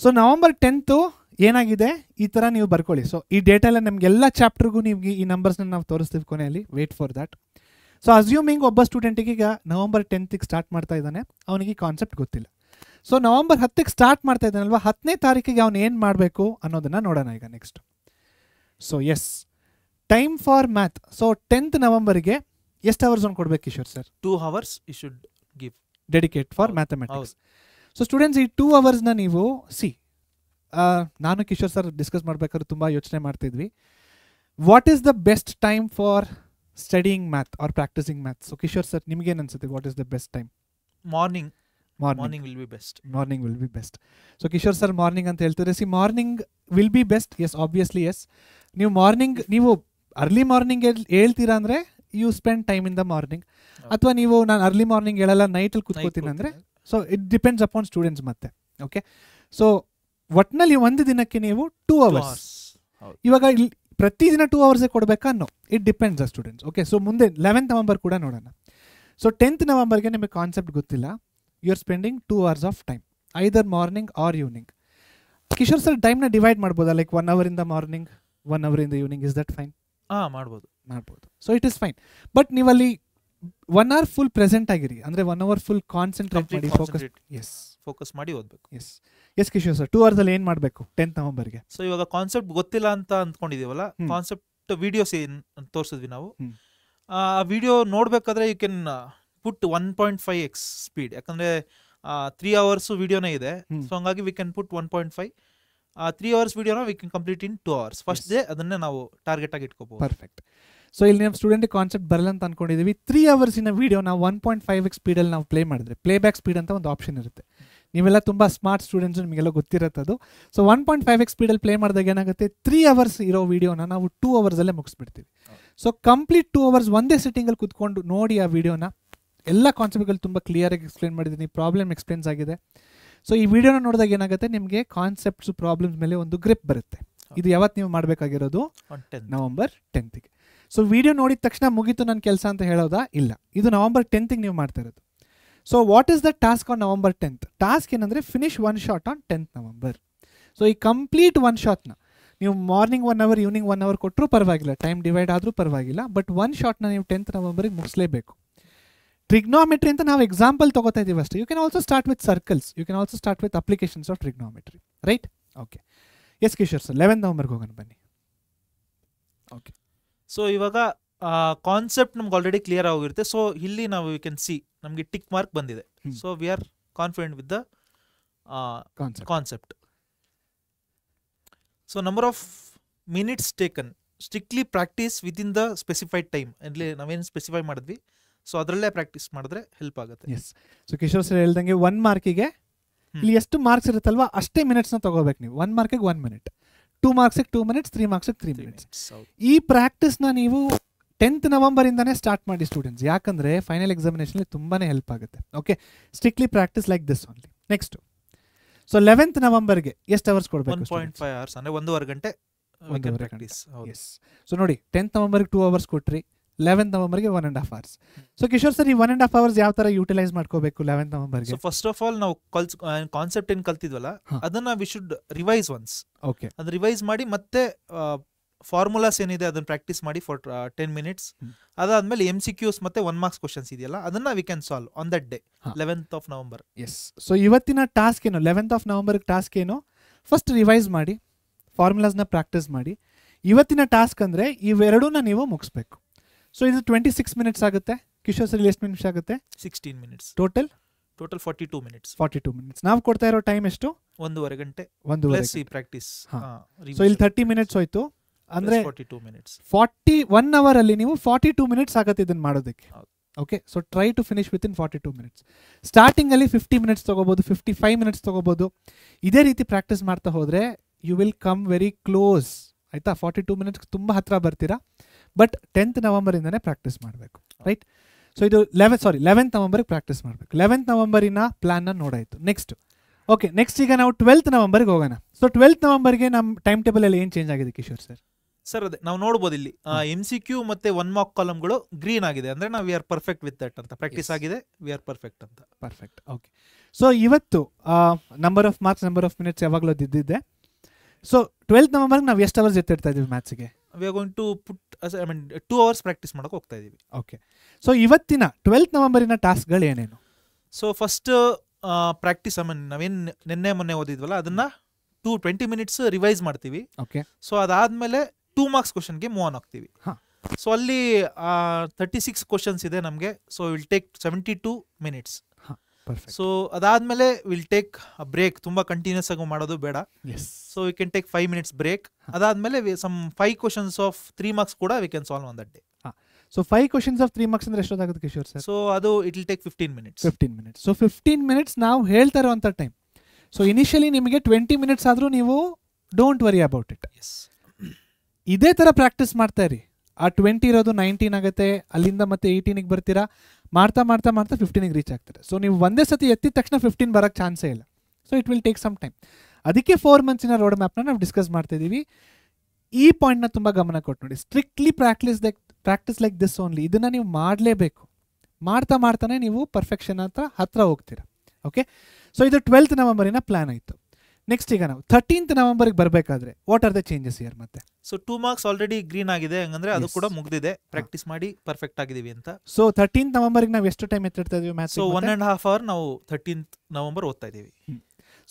So November 10th ಏನಾಗಿದೆ ಈ ಥರ ನೀವು ಬರ್ಕೊಳ್ಳಿ. ಸೊ ಈ ಡೇಟಾ ಎಲ್ಲ ನಮಗೆಲ್ಲ ಚಾಪ್ಟರ್ಗೂ ನಿಮಗೆ ಈ ನಂಬರ್ಸ್ನ ನಾವು ತೋರಿಸ್ತೀವಿ ಕೊನೆಯಲ್ಲಿ. Wait for that. So assuming ಒಬ್ಬ ಸ್ಟೂಡೆಂಟಿಗೆ ಈಗ November 10th ಸ್ಟಾರ್ಟ್ ಮಾಡ್ತಾ ಇದ್ದಾನೆ, ಅವನಿಗೆ ಕಾನ್ಸೆಪ್ಟ್ ಗೊತ್ತಿಲ್ಲ. ಸೊ November 10th ಸ್ಟಾರ್ಟ್ ಮಾಡ್ತಾ ಇದ್ದಾನಲ್ವಾ, 10ನೇ ತಾರೀಕಿಗೆ ಅವನು ಏನು ಮಾಡಬೇಕು ಅನ್ನೋದನ್ನು ನೋಡೋಣ ಈಗ next. So yes, time for math. So 10th Novemberಗೆ ಎಷ್ಟು ಅವರ್ಸ್ ಅವ್ನು ಕೊಡ್ಬೇಕು Kishore sir? 2 hours you should give dedicate for mathematics. So students, ಈ 2 hours ನೀವು ನಾನು ಕಿಶೋರ್ ಸರ್ ಡಿಸ್ಕಸ್ ಮಾಡ್ಬೇಕಾದ್ರೆ ತುಂಬ ಯೋಚನೆ ಮಾಡ್ತಿದ್ವಿ, what is the best time for studying math or practising math? So Kishore sir, ನಿಮ್ಗೇನು ಅನ್ಸುತ್ತೆ, what is the best time? Morning will be best. Morning will be best. So Kishore sir morning ಅಂತ ಹೇಳ್ತಿದ್ರೆ, morning will be best. Yes, obviously yes. ನೀವು morning, ನೀವು early morning ಹೇಳ್ತೀರಾ ಅಂದರೆ you spend time in the morning. ಅಥವಾ ನೀವು ನಾನು early morning ಹೇಳಲ್ಲ, ನೈಟಲ್ಲಿ ಕೂತ್ಕೋತೀನಿ ಅಂದರೆ, so it depends upon students ಮತ್ತೆ. ಓಕೆ, ಸೊ ಒಟ್ಟಿನಲ್ಲಿ ಒಂದು ದಿನಕ್ಕೆ ನೀವು 2 hours. ಇವಾಗ ಪ್ರತಿದಿನ 2 hours ಕೊಡಬೇಕಾ? ನೋ, ಇಟ್ ಡಿಪೆಂಡ್ಸ್ ಆ ಸ್ಟೂಡೆಂಟ್ಸ್. ಓಕೆ, ಸೊ ಮುಂದೆ 11th November ಕೂಡ ನೋಡೋಣ. ಸೊ 10th ನವಂಬರ್ಗೆ ನಿಮಗೆ ಕಾನ್ಸೆಪ್ಟ್ ಗೊತ್ತಿಲ್ಲ, you are spending 2 hours of time, either morning or evening. Kishore sir ಟೈಮ್ನ ಡಿವೈಡ್ ಮಾಡ್ಬೋದಾ, like 1 hour in the morning, 1 hour in the evening, is that fine? ಮಾಡ್ಬೋದು. So it is fine. But ನೀವಲ್ಲಿ 1 hour full present ಆಗಿರಿ, ಅಂದ್ರೆ 1 hour full concentrate ಮಾಡಿ focus ಮಾಡಿ ಓದಬೇಕು. S Kishore sir, 2 hours ಅಲ್ಲಿ ಏನ್ ಮಾಡಬೇಕು 10th ನವಂಬರ್ಗೆ? ಸೊ ಇವಾಗ ಕಾನ್ಸೆಪ್ಟ್ ಗೊತ್ತಿಲ್ಲ ಅಂತ ಅಂದ್ಕೊಂಡಿದೀವಲ್ಲ, ಕಾನ್ಸೆಪ್ಟ್ ವಿಡಿಯೋಸ್ ಏನ್ ತೋರಿಸಿದ್ವಿ ನಾವು, ಆ ವಿಡಿಯೋ ನೋಡ್ಬೇಕಾದ್ರೆ you can put 1.5x speed, ಯಾಕಂದ್ರೆ 3 hours ವಿಡಿಯೋನೇ ಇದೆ. ಸೊ ಹಂಗಾಗಿ ವಿ ಕ್ಯಾನ್ ಪುಟ್ 1.5. 3 hours ವಿಡಿಯೋನ V can complete in 2 hours. First day ಅದನ್ನೇ ನಾವು ಟಾರ್ಗೆಟ್ ಆಗಿ ಇಟ್ಕೋಬಹುದು. ಪರ್ಫೆಕ್ಟ್. ಸೊ ಇಲ್ಲಿ ನಮ್ಮ ಸ್ಟೂಡೆಂಟ್ ಕಾನ್ಸೆಪ್ಟ್ ಬರಲ್ಲ ಅಂತ ಅನ್ಕೊಂಡಿದೀವಿ. 3 hours ಇನ ವಿಡಿಯೋ ನಾವು 1.5x ಸ್ಪೀಡಲ್ಲಿ ನಾವು ಪ್ಲೇ ಮಾಡಿದ್ರೆ, ಪ್ಲೇ ಬ್ಯಾಕ್ ಸ್ಪೀಡ್ ಅಂತ ಒಂದು ಆಪ್ಷನ್ ಇರುತ್ತೆ. ನೀವೆಲ್ಲ ತುಂಬಾ ಸ್ಮಾರ್ಟ್ ಸ್ಟೂಡೆಂಟ್ಸ್, ನಿಮಗೆಲ್ಲ ಗೊತ್ತಿರುತ್ತೆ ಅದು. ಸೊ 1.5x ಸ್ಪೀಡಲ್ಲಿ ಪ್ಲೇ ಮಾಡಿದಾಗ ಏನಾಗುತ್ತೆ, 3 hours ಇರೋ ವಿಡಿಯೋನ ನಾವು 2 hours ಅಲ್ಲೇ ಮುಗಿಸ್ಬಿಡ್ತೀವಿ. ಸೊ ಕಂಪ್ಲೀಟ್ 2 hours ಒಂದೇ ಸೆಟ್ಟಿಂಗಲ್ಲಿ ಕುತ್ಕೊಂಡು ನೋಡಿ ಆ ವಿಡಿಯೋನ. ಎಲ್ಲ ಕಾನ್ಸೆಪ್ಟ್ಗಳು ತುಂಬ ಕ್ಲಿಯರಾಗಿ ಎಕ್ಸ್ಪ್ಲೇನ್ ಮಾಡಿದ್ದೀನಿ, ಪ್ರಾಬ್ಲಮ್ ಎಕ್ಸ್ಪ್ಲೇನ್ಸ್ ಆಗಿದೆ. ಸೊ ಈ ವಿಡಿಯೋನ ನೋಡಿದಾಗ ಏನಾಗುತ್ತೆ, ನಿಮಗೆ ಕಾನ್ಸೆಪ್ಟ್ಸ್ ಪ್ರಾಬ್ಲಮ್ಸ್ ಮೇಲೆ ಒಂದು ಗ್ರಿಪ್ ಬರುತ್ತೆ. ಇದು ಯಾವತ್ತು ನೀವು ಮಾಡಬೇಕಾಗಿರೋದು? November 10th. ಸೊ ವಿಡಿಯೋ ನೋಡಿದ ತಕ್ಷಣ ಮುಗೀತು ನನ್ನ ಕೆಲಸ ಅಂತ ಹೇಳೋದಾ? ಇಲ್ಲ, ಇದು ನವಂಬರ್ 10th ನೀವು ಮಾಡ್ತಾ ಇರೋದು. So what is the task on November 10th? Task ಏನಂದರೆ finish 1 shot on 10th November. So ಈ ಕಂಪ್ಲೀಟ್ 1 shotನ ನೀವು ಮಾರ್ನಿಂಗ್ 1 hour, ಈವ್ನಿಂಗ್ 1 hour ಕೊಟ್ಟರೂ ಪರವಾಗಿಲ್ಲ, ಟೈಮ್ ಡಿವೈಡ್ ಆದರೂ ಪರವಾಗಿಲ್ಲ, ಬಟ್ 1 shotನ ನೀವು 10th ನವಂಬರಿಗೆ ಮುಗಿಸ್ಲೇಬೇಕು. ಟ್ರಿಗ್ನೋಮೆಟ್ರಿ ಅಂತ ನಾವು ಎಕ್ಸಾಂಪಲ್ ತಗೋತಾ ಇದೀವಿ ಅಷ್ಟೇ. You can also start with circles, you can also start with applications of trigonometry, right? Okay, yes Kishore sir, 11th ನವಂಬರ್ಗೆ ಹೋಗೋಣ ಬನ್ನಿ. ಓಕೆ, ಸೊ ಇವಾಗ ಕಾನ್ಸೆಪ್ಟ್ ನಮ್ಗೆ ಆಲ್ರೆಡಿ ಕ್ಲಿಯರ್ ಆಗಿರುತ್ತೆ. ಸೊ ಇಲ್ಲಿ ನಾವು ಯು ಕ್ಯಾನ್ ಸಿ ನಮಗೆ ಟಿಕ್ ಮಾರ್ಕ್ ಬಂದಿದೆ. So we are confident with the concept. So number of minutes taken, strictly practice within the specified time. ಅಲ್ಲಿ ನಾವೇನು ಸ್ಪೆಸಿಫೈ ಮಾಡಿದ್ವಿ, ಸೊ ಅದರಲ್ಲೇ ಪ್ರಾಕ್ಟೀಸ್ ಮಾಡಿದ್ರೆ ಹೆಲ್ಪ್ ಆಗುತ್ತೆ. ಎಸ್. ಸೊ ಕಿಶೋರ್ ಸರ್ ಹೇಳ್ದಂಗೆ 1 ಮಾರ್ಕಿಗೆ ಇಲ್ಲಿ ಎಷ್ಟು ಮಾರ್ಕ್ಸ್ ಇರುತ್ತಲ್ವಾ ಅಷ್ಟೇ ಮಿನಿಟ್ಸ್ನ ತಗೋಬೇಕು ನೀವು. 1 ಮಾರ್ಕಿಗೆ 1 minute, 2 marksಗೆ 2 minutes, 3 marksಗೆ 3 minutes. ಈ ಪ್ರಾಕ್ಟೀಸ್ನ ನೀವು 10th ನವಂಬರಿಂದಾನೇ ಸ್ಟಾರ್ಟ್ ಮಾಡಿ ಸ್ಟೂಡೆಂಟ್ಸ್, ಯಾಕಂದರೆ ಫೈನಲ್ ಎಕ್ಸಾಮಿನೇಷನಲ್ಲಿ ತುಂಬಾ ಹೆಲ್ಪ್ ಆಗುತ್ತೆ. Okay, strictly practice like this only. Next, so 11th ನವಂಬರ್ಗೆ ಎಷ್ಟು ಅವರ್ಸ್ ಕೊಡಬೇಕು? 1.5 hours, ಅಂದರೆ 1.5 ಗಂಟೆ ಪ್ರಾಕ್ಟೀಸ್. ಎಸ್. ಸೊ ನೋಡಿ, 10th ನವಂಬರ್ಗೆ 2 hours ಕೊಟ್ರಿ, 11th ನವಂಬರ್ಗೆ 1.5 hours. ಸೊ ಕಿಶೋರ್ ಸರ್, ಈ 1.5 hours ಯಾವ ತರ ಯುಟಿಲೈಸ್ ಮಾಡ್ಕೋಬೇಕು 11th ನವಂಬರ್ಗೆ? ಸೊ ಫಸ್ಟ್ ಆಫ್ ಆಲ್ ನಾವು ಕಾನ್ಸೆಪ್ಟ್ ಏನು ಕಲ್ತಿದ್ವಲ್ಲ ಅದನ್ನ we should revise once. Okay, ಅದು ರಿವೈಸ್ ಮಾಡಿ ಮತ್ತೆ ಫಾರ್ಮುಲಾಸ್ ಏನಿದೆ ಅದನ್ನ ಪ್ರಾಕ್ಟೀಸ್ ಮಾಡಿ ಫಾರ್ 10 minutes. ಅದಾದ್ಮೇಲೆ MCQs ಮತ್ತೆ 1 marks ಕ್ವಶನ್ಸ್ ಇದೆಯಲ್ಲ ಅದನ್ನ we can solve on that day 11th of November. Yes. So ಇವತ್ತಿನ ಟಾಸ್ಕ್ ಏನು, 11th of November ಟಾಸ್ಕ್ ಏನು? ಫಸ್ಟ್ ರಿವೈಸ್ ಮಾಡಿ, ಫಾರ್ಮುಲಾಸ್ನ ಪ್ರಾಕ್ಟೀಸ್ ಮಾಡಿ. ಇವತ್ತಿನ ಟಾಸ್ಕ್ ಅಂದರೆ ಇವೆರಡೂನ ನೀವು ಮುಗಿಸ್ಬೇಕು. ಸೊ ಇದು 26 minutes ಆಗುತ್ತೆ. ಕಿಶೋರ್ ಸರ್, ಎಷ್ಟು ನಿಮಿಷ ಆಗುತ್ತೆ? 16 minutes. Total 42 minutes. 42 minutes. ನಾವು ಕೊಡ್ತಾ ಇರೋ ಟೈಮ್ ಎಷ್ಟು? 1.5 ಗಂಟೆ ಪ್ಲಸ್ ಈ ಪ್ರಾಕ್ಟೀಸ್. ಸೊ ಇಲ್ಲಿ 30 minutes ಹೋಯ್ತು, ಅಂದ್ರೆ 42 minutes. 1 hour ಅಲ್ಲಿ ನೀವು 42 minutes ಆಗುತ್ತೆ ಇದನ್ನ ಮಾಡೋದಕ್ಕೆ. Okay, so try to finish within 42 minutes. Starting ಅಲ್ಲಿ 50 minutes ತಗೋಬಹುದು, 55 minutes ತಗೋಬಹುದು. ಇದೇ ರೀತಿ ಪ್ರಾಕ್ಟೀಸ್ ಮಾಡ್ತಾ ಹೋದ್ರೆ you will come very close, ಆಯ್ತಾ? 42 minutes ತುಂಬ ಹತ್ರ ಬರ್ತೀರಾ. ಬಟ್ 10th ನವಂಬರಿಂದನೇ ಪ್ರಾಕ್ಟೀಸ್ ಮಾಡಬೇಕು, ರೈಟ್? ಸೊ ಇದು 11th ನವಂಬರ್ಗೆ ಪ್ರಾಕ್ಟೀಸ್ ಮಾಡಬೇಕು. 11th ನವಂಬರಿನ ಪ್ಲಾನ್ನ ನೋಡಾಯಿತು. ನೆಕ್ಸ್ಟ್, ಓಕೆ, ನೆಕ್ಸ್ಟ್ ಈಗ ನಾವು 12th ನವಂಬರ್ಗೆ ಹೋಗೋಣ. ಸೊ 12th ನವಂಬರ್ಗೆ ನಮ್ಮ ಟೈಮ್ ಟೇಬಲ್ ಅಲ್ಲಿ ಏನು ಚೇಂಜ್ ಆಗಿದೆ ಕಿಶೋರ್ ಸರ್? ಸರ್ ಅದೇ ನಾವು ನೋಡ್ಬೋದು ಇಲ್ಲಿ MCQ ಮತ್ತೆ 1 mark ಕಾಲಮ್ಗಳು ಗ್ರೀನ್ ಆಗಿದೆ, ಅಂದ್ರೆ ನಾವು we are perfect with that ಅಂತ. ಪ್ರಾಕ್ಟೀಸ್ ಆಗಿದೆ, ವಿ ಆರ್ ಪರ್ಫೆಕ್ಟ್ ಅಂತ. ಪರ್ಫೆಕ್ಟ್. ಓಕೆ, ಸೊ ಇವತ್ತು number of marks, number of minutes ಯಾವಾಗಲೂ ಇದ್ದಿದ್ದೆ. ಸೊ 12th ನವಂಬರ್ಗೆ ನಾವು ಎಷ್ಟು ಅವರ್ಸ್ ಎತ್ತಿಡ್ತಾ ಇದೀವಿ ಮ್ಯಾಥ್ಸ್ಗೆ? We are going to put 2 hours practice ಮಾಡಕ್ಕೆ ಹೋಗ್ತಾ ಇದೀವಿ. ಓಕೆ, ಸೊ ಇವತ್ತಿನ 12th ನವಂಬರಿನ ಟಾಸ್ಕ್ಗಳು ಏನೇನು? ಸೊ ಫಸ್ಟ್ ಪ್ರಾಕ್ಟೀಸ್, ನಾವೇನು ನಿನ್ನೆ ಮೊನ್ನೆ ಓದಿದ್ವಲ್ಲ ಅದನ್ನ 20 minutes ರಿವೈಸ್ ಮಾಡ್ತೀವಿ. ಓಕೆ, ಸೊ ಅದಾದ್ಮೇಲೆ 2 marks ಕ್ವಶನ್ಗೆ ಮೂವ್ ಆನ್ ಆಗ್ತೀವಿ. ಸೊ ಅಲ್ಲಿ 36 questions ಇದೆ ನಮಗೆ. So will take 72 minutes. So ಅದಾದ್ಮೇಲೆ ವಿಲ್ ಟೇಕ್ ಬ್ರೇಕ್, ತುಂಬಾ ಕಂಟಿನ್ಯೂಸ್ ಆಗಿ ಮಾಡೋದು ಬೇಡ. So we can take 5 minutes break. ಅದಾದ್ಮೇಲೆ ಸಮ್ 5 questions ಆಫ್ 3 marks ಕೂಡ we can solve on that day. So 5 questions of 3 marks ಅಂದ್ರೆ ಎಷ್ಟೊತ್ತಾಗುತ್ತೆ ಕಿಶೋರ್ ಸರ್? ಸೊ ಅದು it will take 15 minutes. 15 minutes. So 15 minutes ನಾವು ಹೇಳ್ತಾ ಇರುವಂಥ ಟೈಮ್. ಸೊ ಇನಿಷಿಯಲಿ ನಿಮಗೆ 20 minutes ಆದರೂ ನೀವು ಡೋಂಟ್ ವರಿ ಅಬೌಟ್ ಇಟ್. ಇದೇ ಥರ ಪ್ರಾಕ್ಟೀಸ್ ಮಾಡ್ತಾ ಇರಿ. ಆ 20 ಇರೋದು 19 ಆಗುತ್ತೆ, ಅಲ್ಲಿಂದ ಮತ್ತೆ 18ಗೆ ಬರ್ತೀರಾ, ಮಾಡ್ತಾ ಮಾಡ್ತಾ ಮಾಡ್ತಾ 15ಗೆ ರೀಚ್ ಆಗ್ತಾರೆ. ಸೊ ನೀವು ಒಂದೇ ಸತಿ ಎತ್ತಿದ ತಕ್ಷಣ 15 ಬರೋಕ್ಕೆ ಚಾನ್ಸೇ ಇಲ್ಲ. So it will take some time. ಅದಕ್ಕೆ 4 months ರೋಡ್ ಮ್ಯಾಪ್ನ ನಾವು ಡಿಸ್ಕಸ್ ಮಾಡ್ತಾ ಇದ್ದೀವಿ. ಈ ಪಾಯಿಂಟ್ನ ತುಂಬ ಗಮನ ಕೊಟ್ಟು ನೋಡಿ. Strictly practice like this only. ಇದನ್ನು ನೀವು ಮಾಡಲೇಬೇಕು. ಮಾಡ್ತಾ ಮಾಡ್ತಾನೆ ನೀವು ಪರ್ಫೆಕ್ಷನ್ ಹತ್ರ ಹೋಗ್ತೀರಾ. ಓಕೆ, ಸೊ ಇದು 12th ನವೆಂಬರಿನ ಪ್ಲಾನ್ ಆಯಿತು. ನೆಕ್ಸ್ಟ್ ಈಗ ನಾವು 13th ನವೆಂಬರ್ಗೆ ಬರಬೇಕಾದ್ರೆ what are the changes year ಮತ್ತೆ? ಸೊ 2 ಮಾರ್ಕ್ಸ್ ಆಲ್ರೆಡಿ ಗ್ರೀನ್ ಆಗಿದೆ, ಹಂಗಂದ್ರೆ ಅದು ಕೂಡ ಮುಗ್ದಿದೆ, ಪ್ರಾಕ್ಟೀಸ್ ಮಾಡಿ ಪರ್ಫೆಕ್ಟ್ ಆಗಿದೀವಿ ಅಂತ. ಸೊ 13th ನವೆಂಬರ್ಗೆ ನಾವು ಎಷ್ಟು ಟೈಮ್ ಎತ್ತಿರ್ತಾ ಇದೀವಿ ಮ್ಯಾಥ್ಸ್? ಸೊ 1.5 hour ನಾವು 13th ನವೆಂಬರ್ ಓದ್ತಾ ಇದೀವಿ.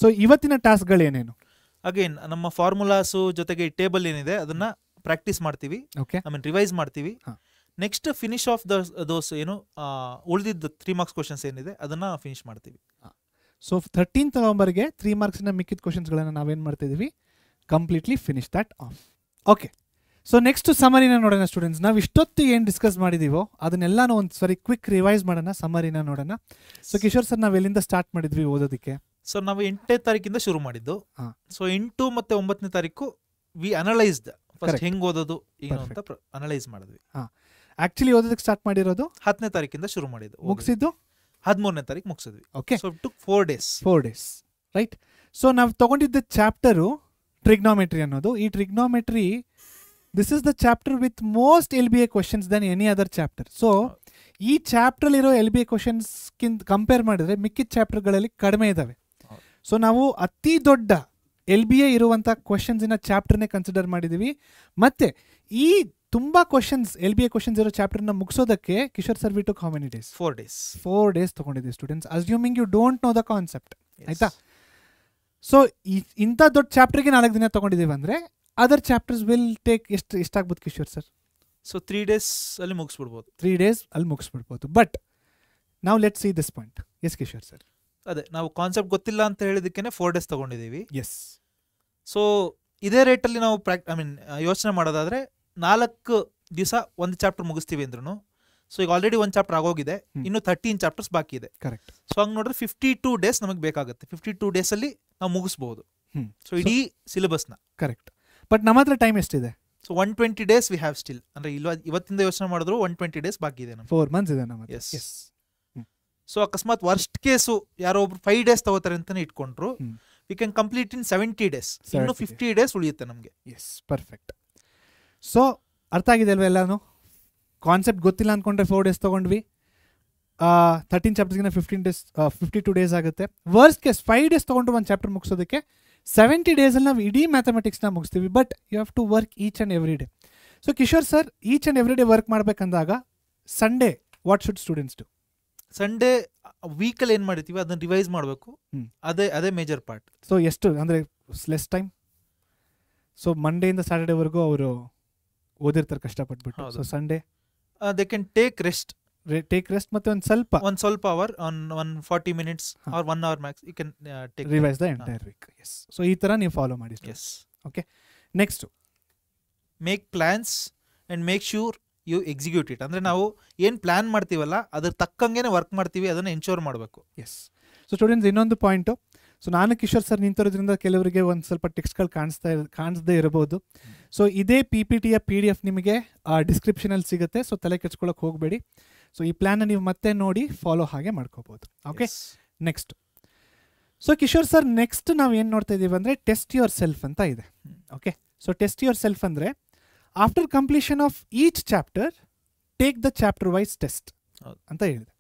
ಸೊ ಇವತ್ತಿನ ಟಾಸ್ಕ್ಗಳು ಏನೇನು? ಅಗೇನ್ ನಮ್ಮ ಫಾರ್ಮುಲಾಸು ಜೊತೆಗೆ ಟೇಬಲ್ ಏನಿದೆ ಅದನ್ನ ಪ್ರಾಕ್ಟೀಸ್ ಮಾಡ್ತೀವಿ, ಓಕೆ, ಐ ಮೀನ್ ರಿವೈಸ್ ಮಾಡ್ತೀವಿ. ನೆಕ್ಸ್ಟ್ ಫಿನಿಶ್ ಆಫ್ ದೋಸ್ ಏನು ಉಳಿದಿದ್ದ 3 ಮಾರ್ಕ್ಸ್ ಕ್ವಶನ್ಸ್ ಏನಿದೆ ಅದನ್ನ ಫಿನಿಶ್ ಮಾಡ್ತೀವಿ. ಸೊ 13th ನವೆಂಬರ್ಗೆ 3 ಮಾರ್ಕ್ಸ್ನ ಮಿಕ್ಕಿದ ಕ್ವಶನ್ಸ್ಗಳನ್ನು ನಾವೇನು ಮಾಡ್ತಿದ್ದೀವಿ, completely finish that off. Okay, so next ಸಮರಿನ ನೋಡೋಣ ಸ್ಟೂಡೆಂಟ್ಸ್. ನಾವು ಇಷ್ಟೊತ್ತು ಏನು ಡಿಸ್ಕಸ್ ಮಾಡಿದೀವೋ ಅದನ್ನೆಲ್ಲಾನು ಒಂದು ಸರಿ ಕ್ವಿಕ್ ರಿವೈಸ್ ಮಾಡೋಣ, ಸಮರಿನ ನೋಡೋಣ. ಸೊ ಕಿಶೋರ್ ಸರ್, ನಾವು ಎಲ್ಲಿಂದ ಸ್ಟಾರ್ಟ್ ಮಾಡಿದ್ವಿ ಓದೋದಕ್ಕೆ? ಸೊ ನಾವು 8ನೇ ತಾರೀಕಿಂದ ಶುರು ಮಾಡಿದ್ದು. ಸೊ 8 ಮತ್ತೆ 9ನೇ ತಾರೀಕು ವಿ ಅನಲೈಸ್ಡ್ ಫಸ್ಟ್ ಹೆಂಗ್ ಓದೋದು ಏನು ಅಂತ ಅನಲೈಸ್ ಮಾಡಿದ್ವಿ. ಆಕ್ಚುಲಿ ಓದೋದಕ್ಕೆ ಸ್ಟಾರ್ಟ್ ಮಾಡಿರೋದು 10ನೇ ತಾರೀಕಿಂದ ಶುರು ಮಾಡಿದ್ದು, ಮುಗಿಸಿದ್ದು 13ನೇ ತಾರೀಕು ಮುಗಿಸಿದ್ವಿ. Okay, so took 4 days. Right. So ನಾವು ತಗೊಂಡಿದ್ದ ಚಾಪ್ಟರು ಟ್ರಿಗ್ನೋಮೆಟ್ರಿ ಅನ್ನೋದು. ಈ trigonometry this is the chapter with most LBA questions than any other chapter. So ಈ ಚಾಪ್ಟರ್ಲಿರೋ LBA ಕ್ವಶನ್ಸ್ಗಿಂತ ಕಂಪೇರ್ ಮಾಡಿದ್ರೆ ಮಿಕ್ಕಿದ ಚಾಪ್ಟರ್ಗಳಲ್ಲಿ ಕಡಿಮೆ ಇದ್ದಾವೆ. ಸೊ ನಾವು ಅತಿ ದೊಡ್ಡ LBA ಇರುವಂಥ ಕ್ವಶನ್ಸಿನ ಚಾಪ್ಟರ್ನೇ ಕನ್ಸಿಡರ್ ಮಾಡಿದ್ದೀವಿ. ಮತ್ತು ಈ ತುಂಬ ಕ್ವಶನ್ಸ್ LBA ಕ್ವಶನ್ಸ್ ಇರೋ ಚಾಪ್ಟರ್ನ ಮುಗಿಸೋದಕ್ಕೆ Kishore sir we took how many days? 4 days ತೊಗೊಂಡಿದ್ದೀವಿ students, assuming you don't know the concept. ಆಯಿತಾ? ಸೊ ಇಂಥ ದೊಡ್ಡ ಚಾಪ್ಟರ್ಗೆ 4 ದಿನ ತೊಗೊಂಡಿದ್ದೀವಿ ಅಂದರೆ ಅದರ್ ಚಾಪ್ಟರ್ಸ್ ವಿಲ್ ಟೇಕ್ ಎಷ್ಟಾಗ್ಬೋದು ಕಿಶೋರ್ ಸರ್? ಸೊ 3 days ಅಲ್ಲಿ ಮುಗಿಸ್ಬಿಡ್ಬೋದು. 3 days ಅಲ್ಲಿ ಮುಗಿಸ್ಬಿಡ್ಬೋದು. ಬಟ್ ನಾವು let see this point. Yes Kishore sir? ಅದೇ ನಾವು ಕಾನ್ಸೆಪ್ಟ್ ಗೊತ್ತಿಲ್ಲ ಅಂತ ಹೇಳಿದಕ್ಕೆ 4 days ತೊಗೊಂಡಿದ್ದೀವಿ. ಎಸ್. ಸೊ ಇದೇ ರೇಟಲ್ಲಿ ನಾವು ಯೋಚನೆ ಮಾಡೋದಾದ್ರೆ 4 ದಿವಸ ಒಂದು ಚಾಪ್ಟರ್ ಮುಗಿಸ್ತೀವಿ ಅಂದ್ರೂ, ಸೊ ಈಗ ಆಲ್ರೆಡಿ 1 ಚಾಪ್ಟರ್ ಆಗೋಗಿದೆ, ಇನ್ನು 13 ಚಾಪ್ಟರ್ಸ್ ಬಾಕಿ ಇದೆ. ಕರೆಕ್ಟ್. ಸೊ ಹಂಗೆ ನೋಡಿದ್ರೆ 52 days ನಮಗೆ ಬೇಕಾಗುತ್ತೆ. 52 days ಅಲ್ಲಿ ನಾವು ಮುಗಿಸ್ಬಹುದು. ಸೊ ಇಡೀ ಸಿಲೆಬಸ್ನ. ಕರೆಕ್ಟ್. ಬಟ್ ನಮ್ಮ ಹತ್ರ ಟೈಮ್ ಎಷ್ಟಿದೆ? So 120 days we have still. ಅಂದ್ರೆ ಇವತ್ತಿಂದ ಯೋಚನೆ ಮಾಡಿದ್ರು 120 days ಬಾಕಿ ಇದೆ ನಮ್ಗೆ. 4 months ಇದೆ ನಮ್ಮ. ಎಸ್. ಸೊ ಅಕಸ್ಮಾತ್ ವರ್ಸ್ಟ್ ಕೇಸು ಯಾರೋ ಒಬ್ರು 5 days ತಗೋತಾರೆ ಅಂತಾನೆ ಇಟ್ಕೊಂಡ್ರು, we can complete in 70 days. ಇನ್ನು 50 days ಉಳಿಯುತ್ತೆ ನಮಗೆ. S, perfect. ಸೊ ಅರ್ಥ ಆಗಿದೆ ಅಲ್ವ ಎಲ್ಲಾನು? ಕಾನ್ಸೆಪ್ಟ್ ಗೊತ್ತಿಲ್ಲ ಅಂದ್ಕೊಂಡ್ರೆ 4 days ತೊಗೊಂಡ್ವಿ. 13 ಚಾಪ್ಟರ್ಸ್ಗಿನ 52 days ಆಗುತ್ತೆ. ವರ್ಸ್ಟ್ ಕೇಸ್ 5 days ತೊಗೊಂಡ್ರು ಒಂದು ಚಾಪ್ಟರ್ ಮುಗಿಸೋದಕ್ಕೆ 70 days ನಾವು ಇಡೀ ಮ್ಯಾಥಮೆಟಿಕ್ಸ್ನ ಮುಗಿಸ್ತೀವಿ. But you have to work each and every day. So Kishore sir, each and every day work ಮಾಡ್ಬೇಕಂದಾಗ Sunday what should students do? Sunday ವೀಕಲ್ಲಿ ಏನು ಮಾಡಿರ್ತೀವಿ ಅದನ್ನ ರಿವೈಸ್ ಮಾಡಬೇಕು. ಅದೇ ಮೇಜರ್ ಪಾರ್ಟ್. ಸೊ ಎಷ್ಟು ಅಂದರೆ ಲೆಸ್ ಟೈಮ್? ಸೊ ಮಂಡೇಯಿಂದ ಸ್ಯಾಟರ್ಡೇವರೆಗೂ ಅವರು ಓದಿರ್ತಾರೆ ಕಷ್ಟಪಟ್ಬಿಟ್ಟು. So Sunday they can take rest ಮತ್ತೆ ಒಂದು ಸ್ವಲ್ಪ hour on 40 minutes or 1 hour max you can take revise the entire week. Yes. So ಈ ಥರ ನೀವು ಫಾಲೋ ಮಾಡಿ. Yes. Okay. Next, make plans and make sure you execute it. ಅಂದರೆ ನಾವು ಏನು ಪ್ಲಾನ್ ಮಾಡ್ತೀವಲ್ಲ ಅದ್ರ ತಕ್ಕಂಗೆ ವರ್ಕ್ ಮಾಡ್ತೀವಿ, ಅದನ್ನು ಎನ್ಶೋರ್ ಮಾಡಬೇಕು. ಎಸ್. ಸೊ ಸ್ಟೂಡೆಂಟ್ಸ್, ಇನ್ನೊಂದು ಪಾಯಿಂಟು. ಸೊ ನಾನು ಕಿಶೋರ್ ಸರ್ ನಿಂತಿರೋದ್ರಿಂದ ಕೆಲವರಿಗೆ ಒಂದು ಸ್ವಲ್ಪ ಟೆಕ್ಸ್ಟ್ಗಳು ಕಾಣಿಸ್ದೇ ಇರಬಹುದು. ಸೊ ಇದೇ PPTಯ PDF ನಿಮಗೆ ಡಿಸ್ಕ್ರಿಪ್ಷನಲ್ಲಿ ಸಿಗುತ್ತೆ. ಸೊ ತಲೆ ಕೆಡ್ಸ್ಕೊಳ್ಳೋಕೆ ಹೋಗಬೇಡಿ. ಸೊ ಈ ಪ್ಲ್ಯಾನ್ನ ನೀವು ಮತ್ತೆ ನೋಡಿ ಫಾಲೋ ಹಾಗೆ ಮಾಡ್ಕೋಬೋದು. Okay. Next, so Kishore sir, next ನಾವು ಏನು ನೋಡ್ತಾ ಇದ್ದೀವಿ ಅಂದರೆ ಟೆಸ್ಟ್ ಯುವರ್ ಸೆಲ್ಫ್ ಅಂತ ಇದೆ. Okay. So test yourself ಅಂದರೆ after completion of each chapter take the chapter wise test ಅಂತ ಹೇಳಿದೆ.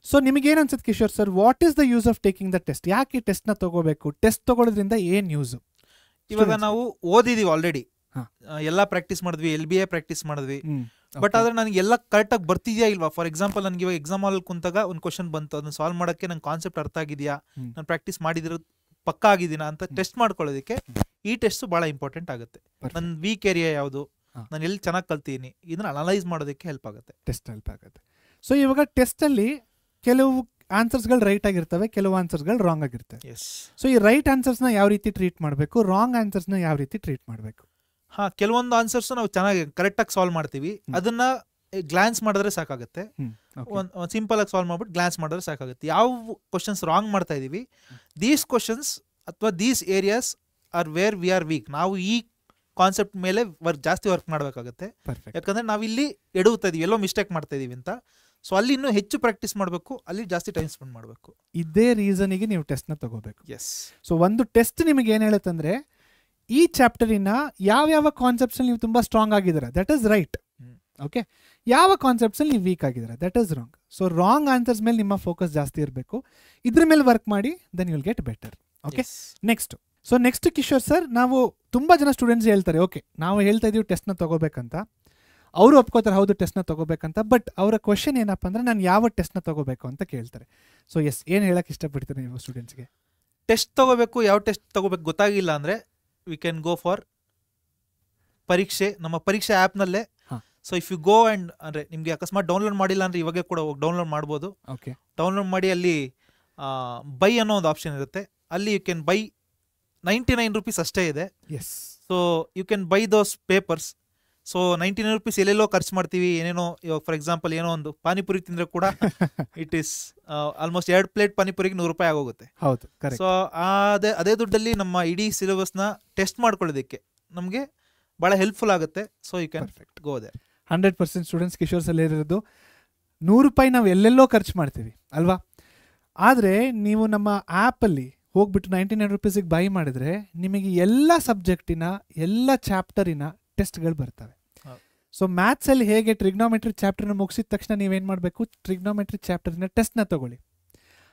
ಸೊ ನಿಮಗೇನು ಅನ್ಸುತ್ತೆ Kishore sir, what is the use of taking the test? ಯಾಕೆ ಈ ಟೆಸ್ಟ್ನ ತಗೋಬೇಕು? ಟೆಸ್ಟ್ ತಗೊಳ್ಳೋದ್ರಿಂದ ಏನು ಯೂಸು? ಇವಾಗ ನಾವು ಓದಿದೀವಿ ಆಲ್ರೆಡಿ, ಎಲ್ಲ ಪ್ರಾಕ್ಟೀಸ್ ಮಾಡಿದ್ವಿ, LBA ಪ್ರಾಕ್ಟೀಸ್ ಮಾಡಿದ್ವಿ. ಬಟ್ ಆದ್ರೆ ನನಗೆ ಎಲ್ಲ ಕರೆಕ್ಟಾಗಿ ಬರ್ತಿದ್ಯಾ ಇಲ್ವಾ? ಫಾರ್ ಎಕ್ಸಾಂಪಲ್, ನನಗೆ ಇವಾಗ ಎಕ್ಸಾಮ್ ಹಾಲ್ ಕುಂತಾಗ ಒಂದು ಕ್ವಶನ್ ಬಂತು, ಅದನ್ನ ಸಾಲ್ವ್ ಮಾಡೋಕ್ಕೆ ನಂಗೆ ಕಾನ್ಸೆಪ್ಟ್ ಅರ್ಥ ಆಗಿದೆಯಾ, ನಾನು ಪ್ರಾಕ್ಟೀಸ್ ಮಾಡಿದಿರೋದು ಪಕ್ಕ ಆಗಿದ್ದೀನಾ ಅಂತ ಟೆಸ್ಟ್ ಮಾಡ್ಕೊಳ್ಳೋದಕ್ಕೆ ಈ ಟೆಸ್ಟ್ ಭಾಳ ಇಂಪಾರ್ಟೆಂಟ್ ಆಗುತ್ತೆ. ನನ್ನ ವೀಕ್ ಏರಿಯಾ ಯಾವುದು, ನಾನು ಎಲ್ಲಿ ಚೆನ್ನಾಗಿ ಕಲ್ತೀನಿ, ಇದನ್ನ ಅನಲೈಸ್ ಮಾಡೋದಕ್ಕೆ ಹೆಲ್ಪ್ ಆಗುತ್ತೆ. ಟೆಸ್ಟ್ ಹೆಲ್ಪ್ ಆಗುತ್ತೆ. ಸೊ ಇವಾಗ ಟೆಸ್ಟಲ್ಲಿ ಕೆಲವು ಆನ್ಸರ್ಸ್ಗಳು ರೈಟ್ ಆಗಿರ್ತವೆ, ಕೆಲವು ಆನ್ಸರ್ಸ್ಗಳು ರಾಂಗ್ ಆಗಿರ್ತವೆ. ಸೊ ಈ ರೈಟ್ ಆನ್ಸರ್ಸ್ನ ಯಾವ ರೀತಿ ಟ್ರೀಟ್ ಮಾಡಬೇಕು, ರಾಂಗ್ ಆನ್ಸರ್ಸ್ನ ಯಾವ ರೀತಿ ಟ್ರೀಟ್ ಮಾಡಬೇಕು? ಕೆಲವೊಂದು ಆನ್ಸರ್ಸ್ ನಾವು ಚೆನ್ನಾಗಿ ಕರೆಕ್ಟಾಗಿ ಸಾಲ್ವ್ ಮಾಡ್ತೀವಿ, ಅದನ್ನ ಗ್ಲಾನ್ಸ್ ಮಾಡಿದ್ರೆ ಸಾಕಾಗುತ್ತೆ. ಸಿಂಪಲ್ ಆಗಿ ಸಾಲ್ವ್ ಮಾಡ್ಬಿಟ್ಟು ಗ್ಲಾನ್ಸ್ ಮಾಡಿದ್ರೆ ಸಾಕಾಗುತ್ತೆ. ಯಾವ ಕ್ವಶನ್ಸ್ ರಾಂಗ್ ಮಾಡ್ತಾ ಇದೀವಿ, ದೀಸ್ ಕ್ವಶನ್ಸ್ ಅಥವಾ these areas are where we are weak. ನಾವು ಈ ಕಾನ್ಸೆಪ್ಟ್ ಮೇಲೆ ಜಾಸ್ತಿ ವರ್ಕ್ ಮಾಡಬೇಕಾಗುತ್ತೆ. ಯಾಕಂದ್ರೆ ನಾವು ಇಲ್ಲಿ ಎಡುತ್ತಾ ಇದೀವಿ, ಎಲ್ಲೋ ಮಿಸ್ಟೇಕ್ ಮಾಡ್ತಾ ಇದೀವಿ ಅಂತ. ಸೊ ಅಲ್ಲಿ ಇನ್ನೂ ಹೆಚ್ಚು ಪ್ರಾಕ್ಟೀಸ್ ಮಾಡಬೇಕು, ಅಲ್ಲಿ ಜಾಸ್ತಿ ಟೈಮ್ ಸ್ಪೆಂಡ್ ಮಾಡಬೇಕು. ಇದೇ ರೀಸನಿಗೆ ನೀವು ಟೆಸ್ಟ್ನ ತಗೋಬೇಕು. ಎಸ್. ಸೊ ಒಂದು ಟೆಸ್ಟ್ ನಿಮಗೆ ಏನು ಹೇಳುತ್ತಂದ್ರೆ, ಈ ಚಾಪ್ಟರಿನ ಯಾವ ಕಾನ್ಸೆಪ್ಟ್ಸ್ ನೀವು ತುಂಬಾ ಸ್ಟ್ರಾಂಗ್ ಆಗಿದ್ದೀರಾ, ದಟ್ ಇಸ್ ರೈಟ್. ಓಕೆ. ಯಾವ ಕಾನ್ಸೆಪ್ಟ್ಸಲ್ಲಿ ನೀವು ವೀಕ್ ಆಗಿದ್ದೀರಾ, that is wrong. So wrong answers ಮೇಲೆ ನಿಮ್ಮ ಫೋಕಸ್ ಜಾಸ್ತಿ ಇರಬೇಕು. ಇದ್ರ ಮೇಲೆ ವರ್ಕ್ ಮಾಡಿ, then you will get better. Okay, next Kishore sir, ನಾವು ತುಂಬ ಜನ ಸ್ಟೂಡೆಂಟ್ಸ್ ಹೇಳ್ತಾರೆ, ಓಕೆ ನಾವು ಹೇಳ್ತಾ ಇದೀವಿ ಟೆಸ್ಟ್ನ ತೊಗೋಬೇಕಂತ, ಅವರು ಒಪ್ಕೋತಾರೆ ಹೌದು ಟೆಸ್ಟ್ನ ತೊಗೋಬೇಕಂತ, ಬಟ್ ಅವರ ಕ್ವಶನ್ ಏನಪ್ಪ ಅಂದರೆ ನಾನು ಯಾವ ಟೆಸ್ಟ್ನ ತೊಗೋಬೇಕು ಅಂತ ಕೇಳ್ತಾರೆ. ಸೊ ಎಸ್, ಏನು ಹೇಳಕ್ಕೆ ಇಷ್ಟಪಡ್ತೀರಿ ನೀವು ಸ್ಟೂಡೆಂಟ್ಸ್ಗೆ? ಟೆಸ್ಟ್ ತೊಗೋಬೇಕು, ಯಾವ ಟೆಸ್ಟ್ ತೊಗೋಬೇಕು ಗೊತ್ತಾಗಿಲ್ಲ ಅಂದರೆ V can go for Pariksha, ನಮ್ಮ ಪರೀಕ್ಷೆ ಆ್ಯಪ್ನಲ್ಲೇ. So if you go and ಅಂದರೆ ನಿಮಗೆ ಅಕಸ್ಮಾತ್ ಡೌನ್ಲೋಡ್ ಮಾಡಿಲ್ಲ ಅಂದರೆ ಇವಾಗೆ ಕೂಡ ಹೋಗಿ ಡೌನ್ಲೋಡ್ ಮಾಡ್ಬೋದು. ಓಕೆ, ಡೌನ್ಲೋಡ್ ಮಾಡಿ ಅಲ್ಲಿ ಬೈ ಅನ್ನೋ ಒಂದು ಆಪ್ಷನ್ ಇರುತ್ತೆ, ಅಲ್ಲಿ ಯು ಕ್ಯಾನ್ ಬೈ 99 ರೂಪೀಸ್ ಅಷ್ಟೇ ಇದೆ. Yes, so you can buy those papers. So 99 rupees ಎಲ್ಲೆಲ್ಲೋ ಖರ್ಚು ಮಾಡ್ತೀವಿ, ಏನೇನೋ. ಇವಾಗ ಫಾರ್ ಎಕ್ಸಾಂಪಲ್ ಏನೋ ಒಂದು ಪಾನಿಪುರಿ ತಿಂದರೆ ಕೂಡ ಇಟ್ ಈಸ್ ಆಲ್ಮೋಸ್ಟ್ 2 ಪ್ಲೇಟ್ ಪಾನಿಪುರಿಗೆ 100 ರೂಪಾಯಿ ಆಗೋಗುತ್ತೆ. ಹೌದು. ಸೊ ಅದೇ ದುಡ್ಡಲ್ಲಿ ನಮ್ಮ ಇಡೀ ಸಿಲೆಬಸ್ನ ಟೆಸ್ಟ್ ಮಾಡ್ಕೊಳ್ಳೋದಕ್ಕೆ ನಮಗೆ ಭಾಳ ಹೆಲ್ಪ್ಫುಲ್ ಆಗುತ್ತೆ. So you can go there. 100% students Kishore sir ಹೇಳಿರೋದು, 100 ರೂಪಾಯಿ ನಾವು ಎಲ್ಲೆಲ್ಲೋ ಖರ್ಚು ಮಾಡ್ತೀವಿ ಅಲ್ವಾ, ಆದರೆ ನೀವು ನಮ್ಮ ಆ್ಯಪಲ್ಲಿ ಹೋಗ್ಬಿಟ್ಟು 99 ರೂಪೀಸಿಗೆ ಬೈ ಮಾಡಿದ್ರೆ ನಿಮಗೆ ಎಲ್ಲ ಸಬ್ಜೆಕ್ಟಿನ ಎಲ್ಲ ಚಾಪ್ಟರಿನ ಟೆಸ್ಟ್ಗಳು ಬರ್ತವೆ. ಸೊ ಮ್ಯಾಥ್ಸಲ್ಲಿ ಹೇಗೆ ಟ್ರಿಗ್ನೋಮೆಟ್ರಿ ಚಾಪ್ಟರ್ನ ಮುಗಿಸಿದ ತಕ್ಷಣ ನೀವೇನು ಮಾಡಬೇಕು, ಟ್ರಿಗ್ನೋಮೆಟ್ರಿ ಚಾಪ್ಟರಿನ ಟೆಸ್ಟ್ನ ತೊಗೊಳ್ಳಿ.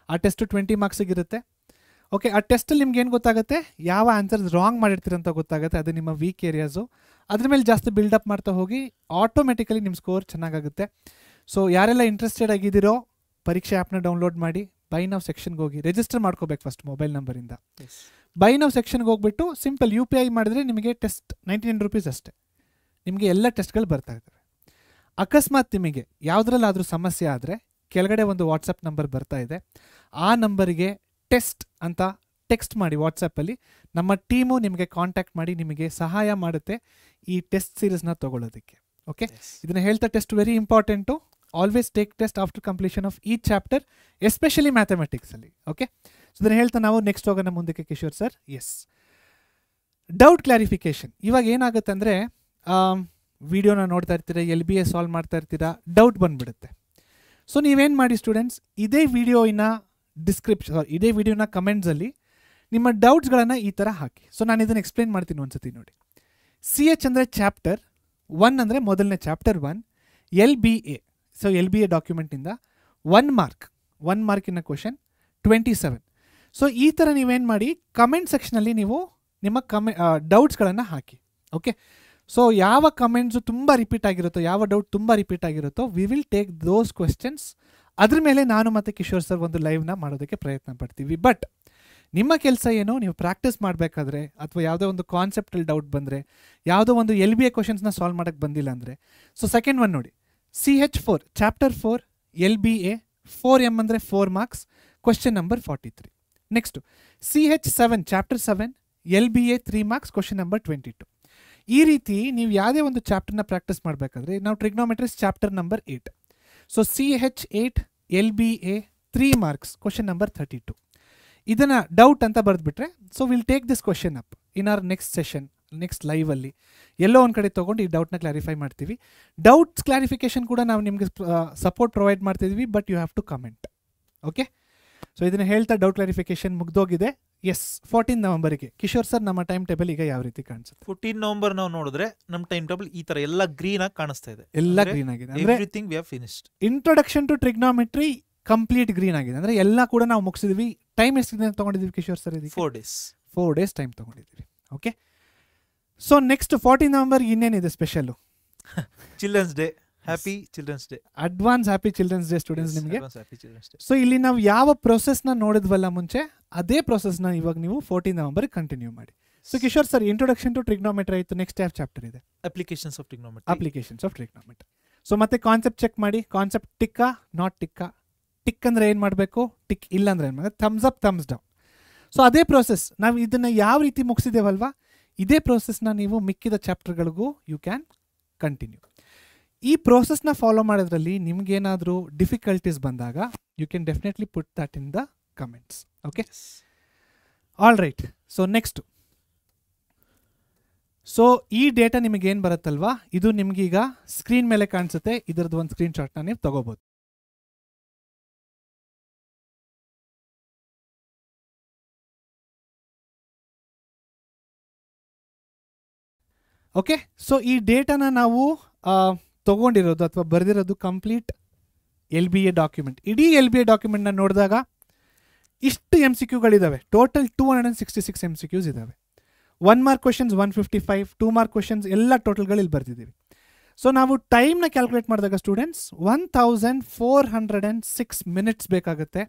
ಆ ಟೆಸ್ಟು 20 ಮಾರ್ಕ್ಸಿಗಿರುತ್ತೆ. ಓಕೆ, ಆ ಟೆಸ್ಟಲ್ಲಿ ನಿಮ್ಗೆ ಏನು ಗೊತ್ತಾಗುತ್ತೆ, ಯಾವ ಆನ್ಸರ್ಸ್ ರಾಂಗ್ ಮಾಡಿರ್ತೀರಂತ ಗೊತ್ತಾಗುತ್ತೆ. ಅದು ನಿಮ್ಮ ವೀಕ್ ಏರಿಯಾಸು. ಅದ್ರ ಮೇಲೆ ಜಾಸ್ತಿ ಬಿಲ್ಡಪ್ ಮಾಡ್ತಾ ಹೋಗಿ ಆಟೋಮೆಟಿಕಲಿ ನಿಮ್ಮ ಸ್ಕೋರ್ ಚೆನ್ನಾಗಾಗುತ್ತೆ. ಸೊ ಯಾರೆಲ್ಲ ಇಂಟ್ರೆಸ್ಟೆಡ್ ಆಗಿದ್ದೀರೋ ಪರೀಕ್ಷೆ ಆ್ಯಪ್ನ ಡೌನ್ಲೋಡ್ ಮಾಡಿ, ಬೈ ನೌ ಸೆಕ್ಷನ್ಗೆ ಹೋಗಿ ರಿಜಿಸ್ಟರ್ ಮಾಡ್ಕೋಬೇಕು ಫಸ್ಟ್ ಮೊಬೈಲ್ ನಂಬರಿಂದ. ಬೈ ನೌ ಸೆಕ್ಷನ್ಗೆ ಹೋಗ್ಬಿಟ್ಟು ಸಿಂಪಲ್ UPI ಮಾಡಿದ್ರೆ ನಿಮಗೆ ಟೆಸ್ಟ್ 99 ರೂಪೀಸ್ ಅಷ್ಟೇ, ನಿಮಗೆ ಎಲ್ಲ ಟೆಸ್ಟ್ಗಳು ಬರ್ತಾ ಇರ್ತವೆ. ಅಕಸ್ಮಾತ್ ನಿಮಗೆ ಯಾವುದ್ರಲ್ಲಾದರೂ ಸಮಸ್ಯೆ ಆದರೆ ಕೆಳಗಡೆ ಒಂದು ವಾಟ್ಸಪ್ ನಂಬರ್ ಬರ್ತಾ ಇದೆ, ಆ ನಂಬರಿಗೆ ಟೆಸ್ಟ್ ಅಂತ ಟೆಕ್ಸ್ಟ್ ಮಾಡಿ ವಾಟ್ಸಪ್ಪಲ್ಲಿ. ನಮ್ಮ ಟೀಮು ನಿಮಗೆ ಕಾಂಟ್ಯಾಕ್ಟ್ ಮಾಡಿ ನಿಮಗೆ ಸಹಾಯ ಮಾಡುತ್ತೆ ಈ ಟೆಸ್ಟ್ ಸೀರೀಸ್ನ ತೊಗೊಳ್ಳೋದಕ್ಕೆ. ಓಕೆ, ಇದನ್ನು ಹೇಳ್ತಾ test very important. Always take test after completion of ಈ ಚಾಪ್ಟರ್, ಎಸ್ಪೆಷಲಿ ಮ್ಯಾಥಮೆಟಿಕ್ಸಲ್ಲಿ. ಓಕೆ, ಸೊ ಇದನ್ನು ಹೇಳ್ತಾ ನಾವು ನೆಕ್ಸ್ಟ್ ಹೋಗೋಣ ಮುಂದಕ್ಕೆ Kishore sir. Yes, doubt clarification. ಇವಾಗ ಏನಾಗುತ್ತೆ ಅಂದರೆ, ವಿಡಿಯೋನ ನೋಡ್ತಾ ಇರ್ತೀರ, LBA ಸಾಲ್ವ್ ಮಾಡ್ತಾ ಇರ್ತೀರಾ, ಡೌಟ್ ಬಂದುಬಿಡುತ್ತೆ. ಸೊ ನೀವೇನು ಮಾಡಿ ಸ್ಟೂಡೆಂಟ್ಸ್, ಇದೇ ವಿಡಿಯೋನ ಇದೇ ವಿಡಿಯೋನ ಕಮೆಂಟ್ಸಲ್ಲಿ ನಿಮ್ಮ ಡೌಟ್ಸ್ಗಳನ್ನು ಈ ಥರ ಹಾಕಿ. ಸೊ ನಾನು ಇದನ್ನು ಎಕ್ಸ್ಪ್ಲೇನ್ ಮಾಡ್ತೀನಿ ಒಂದ್ಸತಿ ನೋಡಿ. CH ಅಂದರೆ ಚಾಪ್ಟರ್ 1 ಅಂದರೆ ಮೊದಲನೇ ಚಾಪ್ಟರ್ 1, LBA. ಸೊ LBA ಡಾಕ್ಯುಮೆಂಟಿಂದ 1 ಮಾರ್ಕಿನ ಕ್ವಶನ್ 27. ಸೊ ಈ ಥರ ನೀವೇನು ಮಾಡಿ ಕಮೆಂಟ್ ಸೆಕ್ಷನಲ್ಲಿ ನೀವು ನಿಮ್ಮ ಡೌಟ್ಸ್ಗಳನ್ನು ಹಾಕಿ. ಓಕೆ, ಸೊ ಯಾವ ಕಮೆಂಟ್ಸು ತುಂಬ ರಿಪೀಟ್ ಆಗಿರುತ್ತೋ, ಯಾವ ಡೌಟ್ ತುಂಬ ರಿಪೀಟ್ ಆಗಿರುತ್ತೋ, we will take those questions. ಅದ್ರ ಮೇಲೆ ನಾನು ಮತ್ತು ಕಿಶೋರ್ ಸರ್ ಒಂದು ಲೈವ್ನ ಮಾಡೋದಕ್ಕೆ ಪ್ರಯತ್ನ ಪಡ್ತೀವಿ. ಬಟ್ ನಿಮ್ಮ ಕೆಲಸ ಏನು, ನೀವು ಪ್ರಾಕ್ಟೀಸ್ ಮಾಡಬೇಕಾದ್ರೆ ಅಥವಾ ಯಾವುದೋ ಒಂದು ಕಾನ್ಸೆಪ್ಟಲ್ಲಿ ಡೌಟ್ ಬಂದರೆ, ಯಾವುದೋ ಒಂದು LBA ಕ್ವಶನ್ಸ್ನ ಸಾಲ್ವ್ ಮಾಡೋಕ್ಕೆ ಬಂದಿಲ್ಲ ಅಂದರೆ, ಸೊ ಸೆಕೆಂಡ್ ಒನ್ ನೋಡಿ, CH4 ಚಾಪ್ಟರ್ 4 LBA 4M ಅಂದರೆ 4 marks, question number 43. Next CH7 chapter 7 LBA 3 marks, question number 22. ಈ ರೀತಿ ನೀವು ಯಾವುದೇ ಒಂದು ಚಾಪ್ಟರ್ನ ಪ್ರಾಕ್ಟೀಸ್ ಮಾಡಬೇಕಾದ್ರೆ ನಾವು trigonometry's chapter number 8. So CH8 LBA 3 marks, question number 32. ಇದನ್ನು ಡೌಟ್ ಅಂತ ಬರೆದ್ಬಿಟ್ರೆ, so will take this question up in our next session, next ಲೈವಲ್ಲಿ ಎಲ್ಲೋ ಒಂದು ಕಡೆ ತೊಗೊಂಡು ಈ ಡೌಟ್ನ ಕ್ಲಾರಿಫೈ ಮಾಡ್ತೀವಿ. ಡೌಟ್ಸ್ ಕ್ಲಾರಿಫಿಕೇಶನ್ ಕೂಡ ನಾವು ನಿಮಗೆ ಸಪೋರ್ಟ್ ಪ್ರೊವೈಡ್ ಮಾಡ್ತಿದ್ವಿ, but you have to comment. Okay, so ಇದನ್ನು ಹೇಳ್ತಾ ಡೌಟ್ ಕ್ಲಾರಿಫಿಕೇಶನ್ ಮುಗ್ದೋಗಿದೆ. ಎಸ್, 14 ನವೆಂಬರ್ಗೆ ಕಿಶೋರ್ ಸರ್ ನಮ್ಮ ಟೈಮ್ ಟೇಬಲ್ ಈಗ ಯಾವ ರೀತಿ ಕಾಣಿಸುತ್ತೆ? 14 ನವೆಂಬರ್ ನಾವು ನೋಡಿದ್ರೆ ನಮ್ಮ ಟೈಮ್ ಟೇಬಲ್ ಈ ತರ ಎಲ್ಲ ಗ್ರೀನ್ ಆಗಿ ಕಾಣಿಸ್ತಾ ಇದೆ. ಎಲ್ಲ ಗ್ರೀನ್ ಆಗಿದೆ, everything we have finished. Introduction to trigonometry complete green ಆಗಿದೆ, ಅಂದರೆ ಎಲ್ಲ ಕೂಡ ನಾವು ಮುಗಿಸಿದ್ವಿ. ಟೈಮ್ ಎಷ್ಟು ದಿನ ತೊಗೊಂಡಿದ್ದೀವಿ ಕಿಶೋರ್ ಸರ್? ಇದಕ್ಕೆ 4 ಡೇಸ್ ಟೈಮ್ ತೊಗೊಂಡಿದ್ದೀವಿ. ಓಕೆ, ಸೊ ನೆಕ್ಸ್ಟ್ 14 ನವೆಂಬರ್ ಇನ್ನೇನಿದೆ special? Children's day. Happy children's day, advance happy children's day students ನಿಮಗೆ. ಸೊ ಇಲ್ಲಿ ನಾವು ಯಾವ ಪ್ರೊಸೆಸ್ನ ನೋಡಿದ್ವಲ್ಲ ಮುಂಚೆ, ಅದೇ ಪ್ರೊಸೆಸ್ನ ಇವಾಗ ನೀವು 14 ನವೆಂಬರ್ ಕಂಟಿನ್ಯೂ ಮಾಡಿ. So Kishore sir, introduction to trigonometry ಆಯಿತು, ನೆಕ್ಸ್ಟ್ ಯಾವ ಚಾಪ್ಟರ್ ಇದೆ? Applications of trigonometry. ಸೊ ಮತ್ತೆ ಕಾನ್ಸೆಪ್ಟ್ ಚೆಕ್ ಮಾಡಿ, ಕಾನ್ಸೆಪ್ಟ್ ಟಿಕ್ಕಾ ನಾಟ್ ಟಿಕ್ಕಾ. ಟಿಕ್ ಅಂದರೆ ಏನು ಮಾಡಬೇಕು, ಟಿಕ್ ಇಲ್ಲ ಅಂದರೆ ಏನು ಮಾಡಬೇಕು, thumbs up thumbs down. So ಅದೇ ಪ್ರೋಸೆಸ್ ನಾವು ಇದನ್ನು ಯಾವ ರೀತಿ ಮುಗಿಸಿದ್ದೇವಲ್ವಾ, ಇದೇ ಪ್ರೋಸೆಸ್ನ ನೀವು ಮಿಕ್ಕಿದ ಚಾಪ್ಟರ್ಗಳಿಗೂ ಯು ಕ್ಯಾನ್ ಕಂಟಿನ್ಯೂ. ಈ ಪ್ರೋಸೆಸ್ನ ಫಾಲೋ ಮಾಡೋದ್ರಲ್ಲಿ ನಿಮ್ಗೇನಾದರೂ ಡಿಫಿಕಲ್ಟೀಸ್ ಬಂದಾಗ you can definitely put that in the comments. Okay, all right. So next, so ಈ ಡೇಟಾ ನಿಮಗೇನು ಬರುತ್ತಲ್ವಾ, ಇದು ನಿಮಗೀಗ ಸ್ಕ್ರೀನ್ ಮೇಲೆ ಕಾಣಿಸುತ್ತೆ. ಇದರದ್ದು ಒಂದು ಸ್ಕ್ರೀನ್ ಶಾಟ್ನ ನೀವು ತಗೋಬೋದು. ಓಕೆ, ಸೊ ಈ ಡೇಟಾನ ನಾವು ತೊಗೊಂಡಿರೋದು ಅಥವಾ ಬರೆದಿರೋದು ಕಂಪ್ಲೀಟ್ LBA ಡಾಕ್ಯುಮೆಂಟ್. ಇಡೀ LBA ಡಾಕ್ಯುಮೆಂಟ್ನ ನೋಡಿದಾಗ ಇಷ್ಟು MCQಗಳಿದ್ದಾವೆ. ಟೋಟಲ್ 266 MCQs ಇದ್ದಾವೆ. 1 ಮಾರ್ಕ್ ಕ್ವೆಶನ್ಸ್ 155, 2 ಮಾರ್ಕ್ ಕ್ವೆಶನ್ಸ್ ಎಲ್ಲ ಟೋಟಲ್ಗಳು ಇಲ್ಲಿ ಬರ್ತಿದ್ದೀವಿ. ಸೊ ನಾವು ಟೈಮ್ನ ಕ್ಯಾಲ್ಕುಲೇಟ್ ಮಾಡಿದಾಗ ಸ್ಟೂಡೆಂಟ್ಸ್ 1406 ಮಿನಿಟ್ಸ್ ಬೇಕಾಗುತ್ತೆ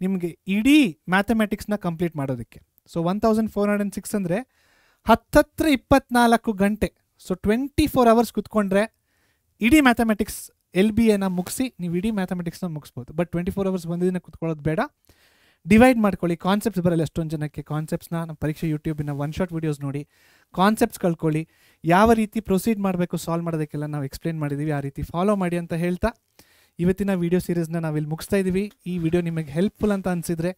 ನಿಮಗೆ ಇಡೀ ಮ್ಯಾಥಮೆಟಿಕ್ಸ್ನ ಕಂಪ್ಲೀಟ್ ಮಾಡೋದಕ್ಕೆ. ಸೊ 1406 ಅಂದರೆ 24 ಗಂಟೆ. ಸೊ 24 ಅವರ್ಸ್ ಕುತ್ಕೊಂಡ್ರೆ ಇಡೀ ಮ್ಯಾಥಮೆಟಿಕ್ಸ್ LBAನ ಮುಗಿಸಿ ನೀವು ಇಡೀ ಮ್ಯಾಥಮೆಟಿಕ್ಸ್ನ ಮುಗಿಸ್ಬೋದು. ಬಟ್ 24 ಅವರ್ಸ್ ಒಂದು ದಿನ ಕುತ್ಕೊಳ್ಳೋದು ಬೇಡ. ಡಿವೈಡ್ ಮಾಡ್ಕೊಳ್ಳಿ. ಕಾನ್ಸೆಪ್ಟ್ಸ್ ಬರಲ್ಲ ಎಷ್ಟೊಂದು ಜನಕ್ಕೆ. ಕಾನ್ಸೆಪ್ಟ್ಸ್ನ ನಮ್ಮ ಪರೀಕ್ಷೆ ಯೂಟ್ಯೂಬಿನ 1 ಶಾಟ್ ವೀಡಿಯೋಸ್ ನೋಡಿ ಕಾನ್ಸೆಪ್ಟ್ಸ್ ಕಳ್ಕೊಳ್ಳಿ. ಯಾವ ರೀತಿ ಪ್ರೊಸೀಡ್ ಮಾಡಬೇಕು ಸಾಲ್ವ್ ಮಾಡೋದಕ್ಕೆಲ್ಲ ನಾವು ಎಕ್ಸ್ಪ್ಲೇನ್ ಮಾಡಿದ್ದೀವಿ. ಆ ರೀತಿ ಫಾಲೋ ಮಾಡಿ ಅಂತ ಹೇಳ್ತಾ ಇವತ್ತಿನ ವಿಡಿಯೋ ಸೀರೀಸ್ನ ನಾವಿಲ್ಲಿ ಮುಗಿಸ್ತಾ ಇದ್ದೀವಿ. ಈ ವಿಡಿಯೋ ನಿಮಗೆ ಹೆಲ್ಪ್ಫುಲ್ ಅಂತ ಅನಿಸಿದರೆ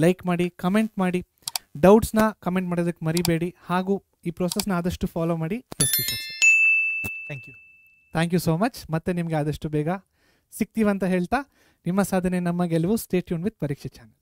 ಲೈಕ್ ಮಾಡಿ, ಕಮೆಂಟ್ ಮಾಡಿ, ಡೌಟ್ಸ್ನ ಕಮೆಂಟ್ ಮಾಡೋದಕ್ಕೆ ಮರಿಬೇಡಿ. ಹಾಗೂ ಈ ಪ್ರೊಸೆಸ್ನ ಆದಷ್ಟು ಫಾಲೋ ಮಾಡಿ. Yes Kishore sir, thank you so much. ಮತ್ತೆ ನಿಮಗೆ ಆದಷ್ಟು ಬೇಗ ಸಿಗ್ತೀವಂತ ಹೇಳ್ತಾ ನಿಮ್ಮ ಸಾಧನೆ ನಮ್ಮ ಗೆಲುವು. ಸ್ಟೇ ಟ್ಯೂನ್ ವಿತ್ ಪರೀಕ್ಷೆ ಚಾನಲ್.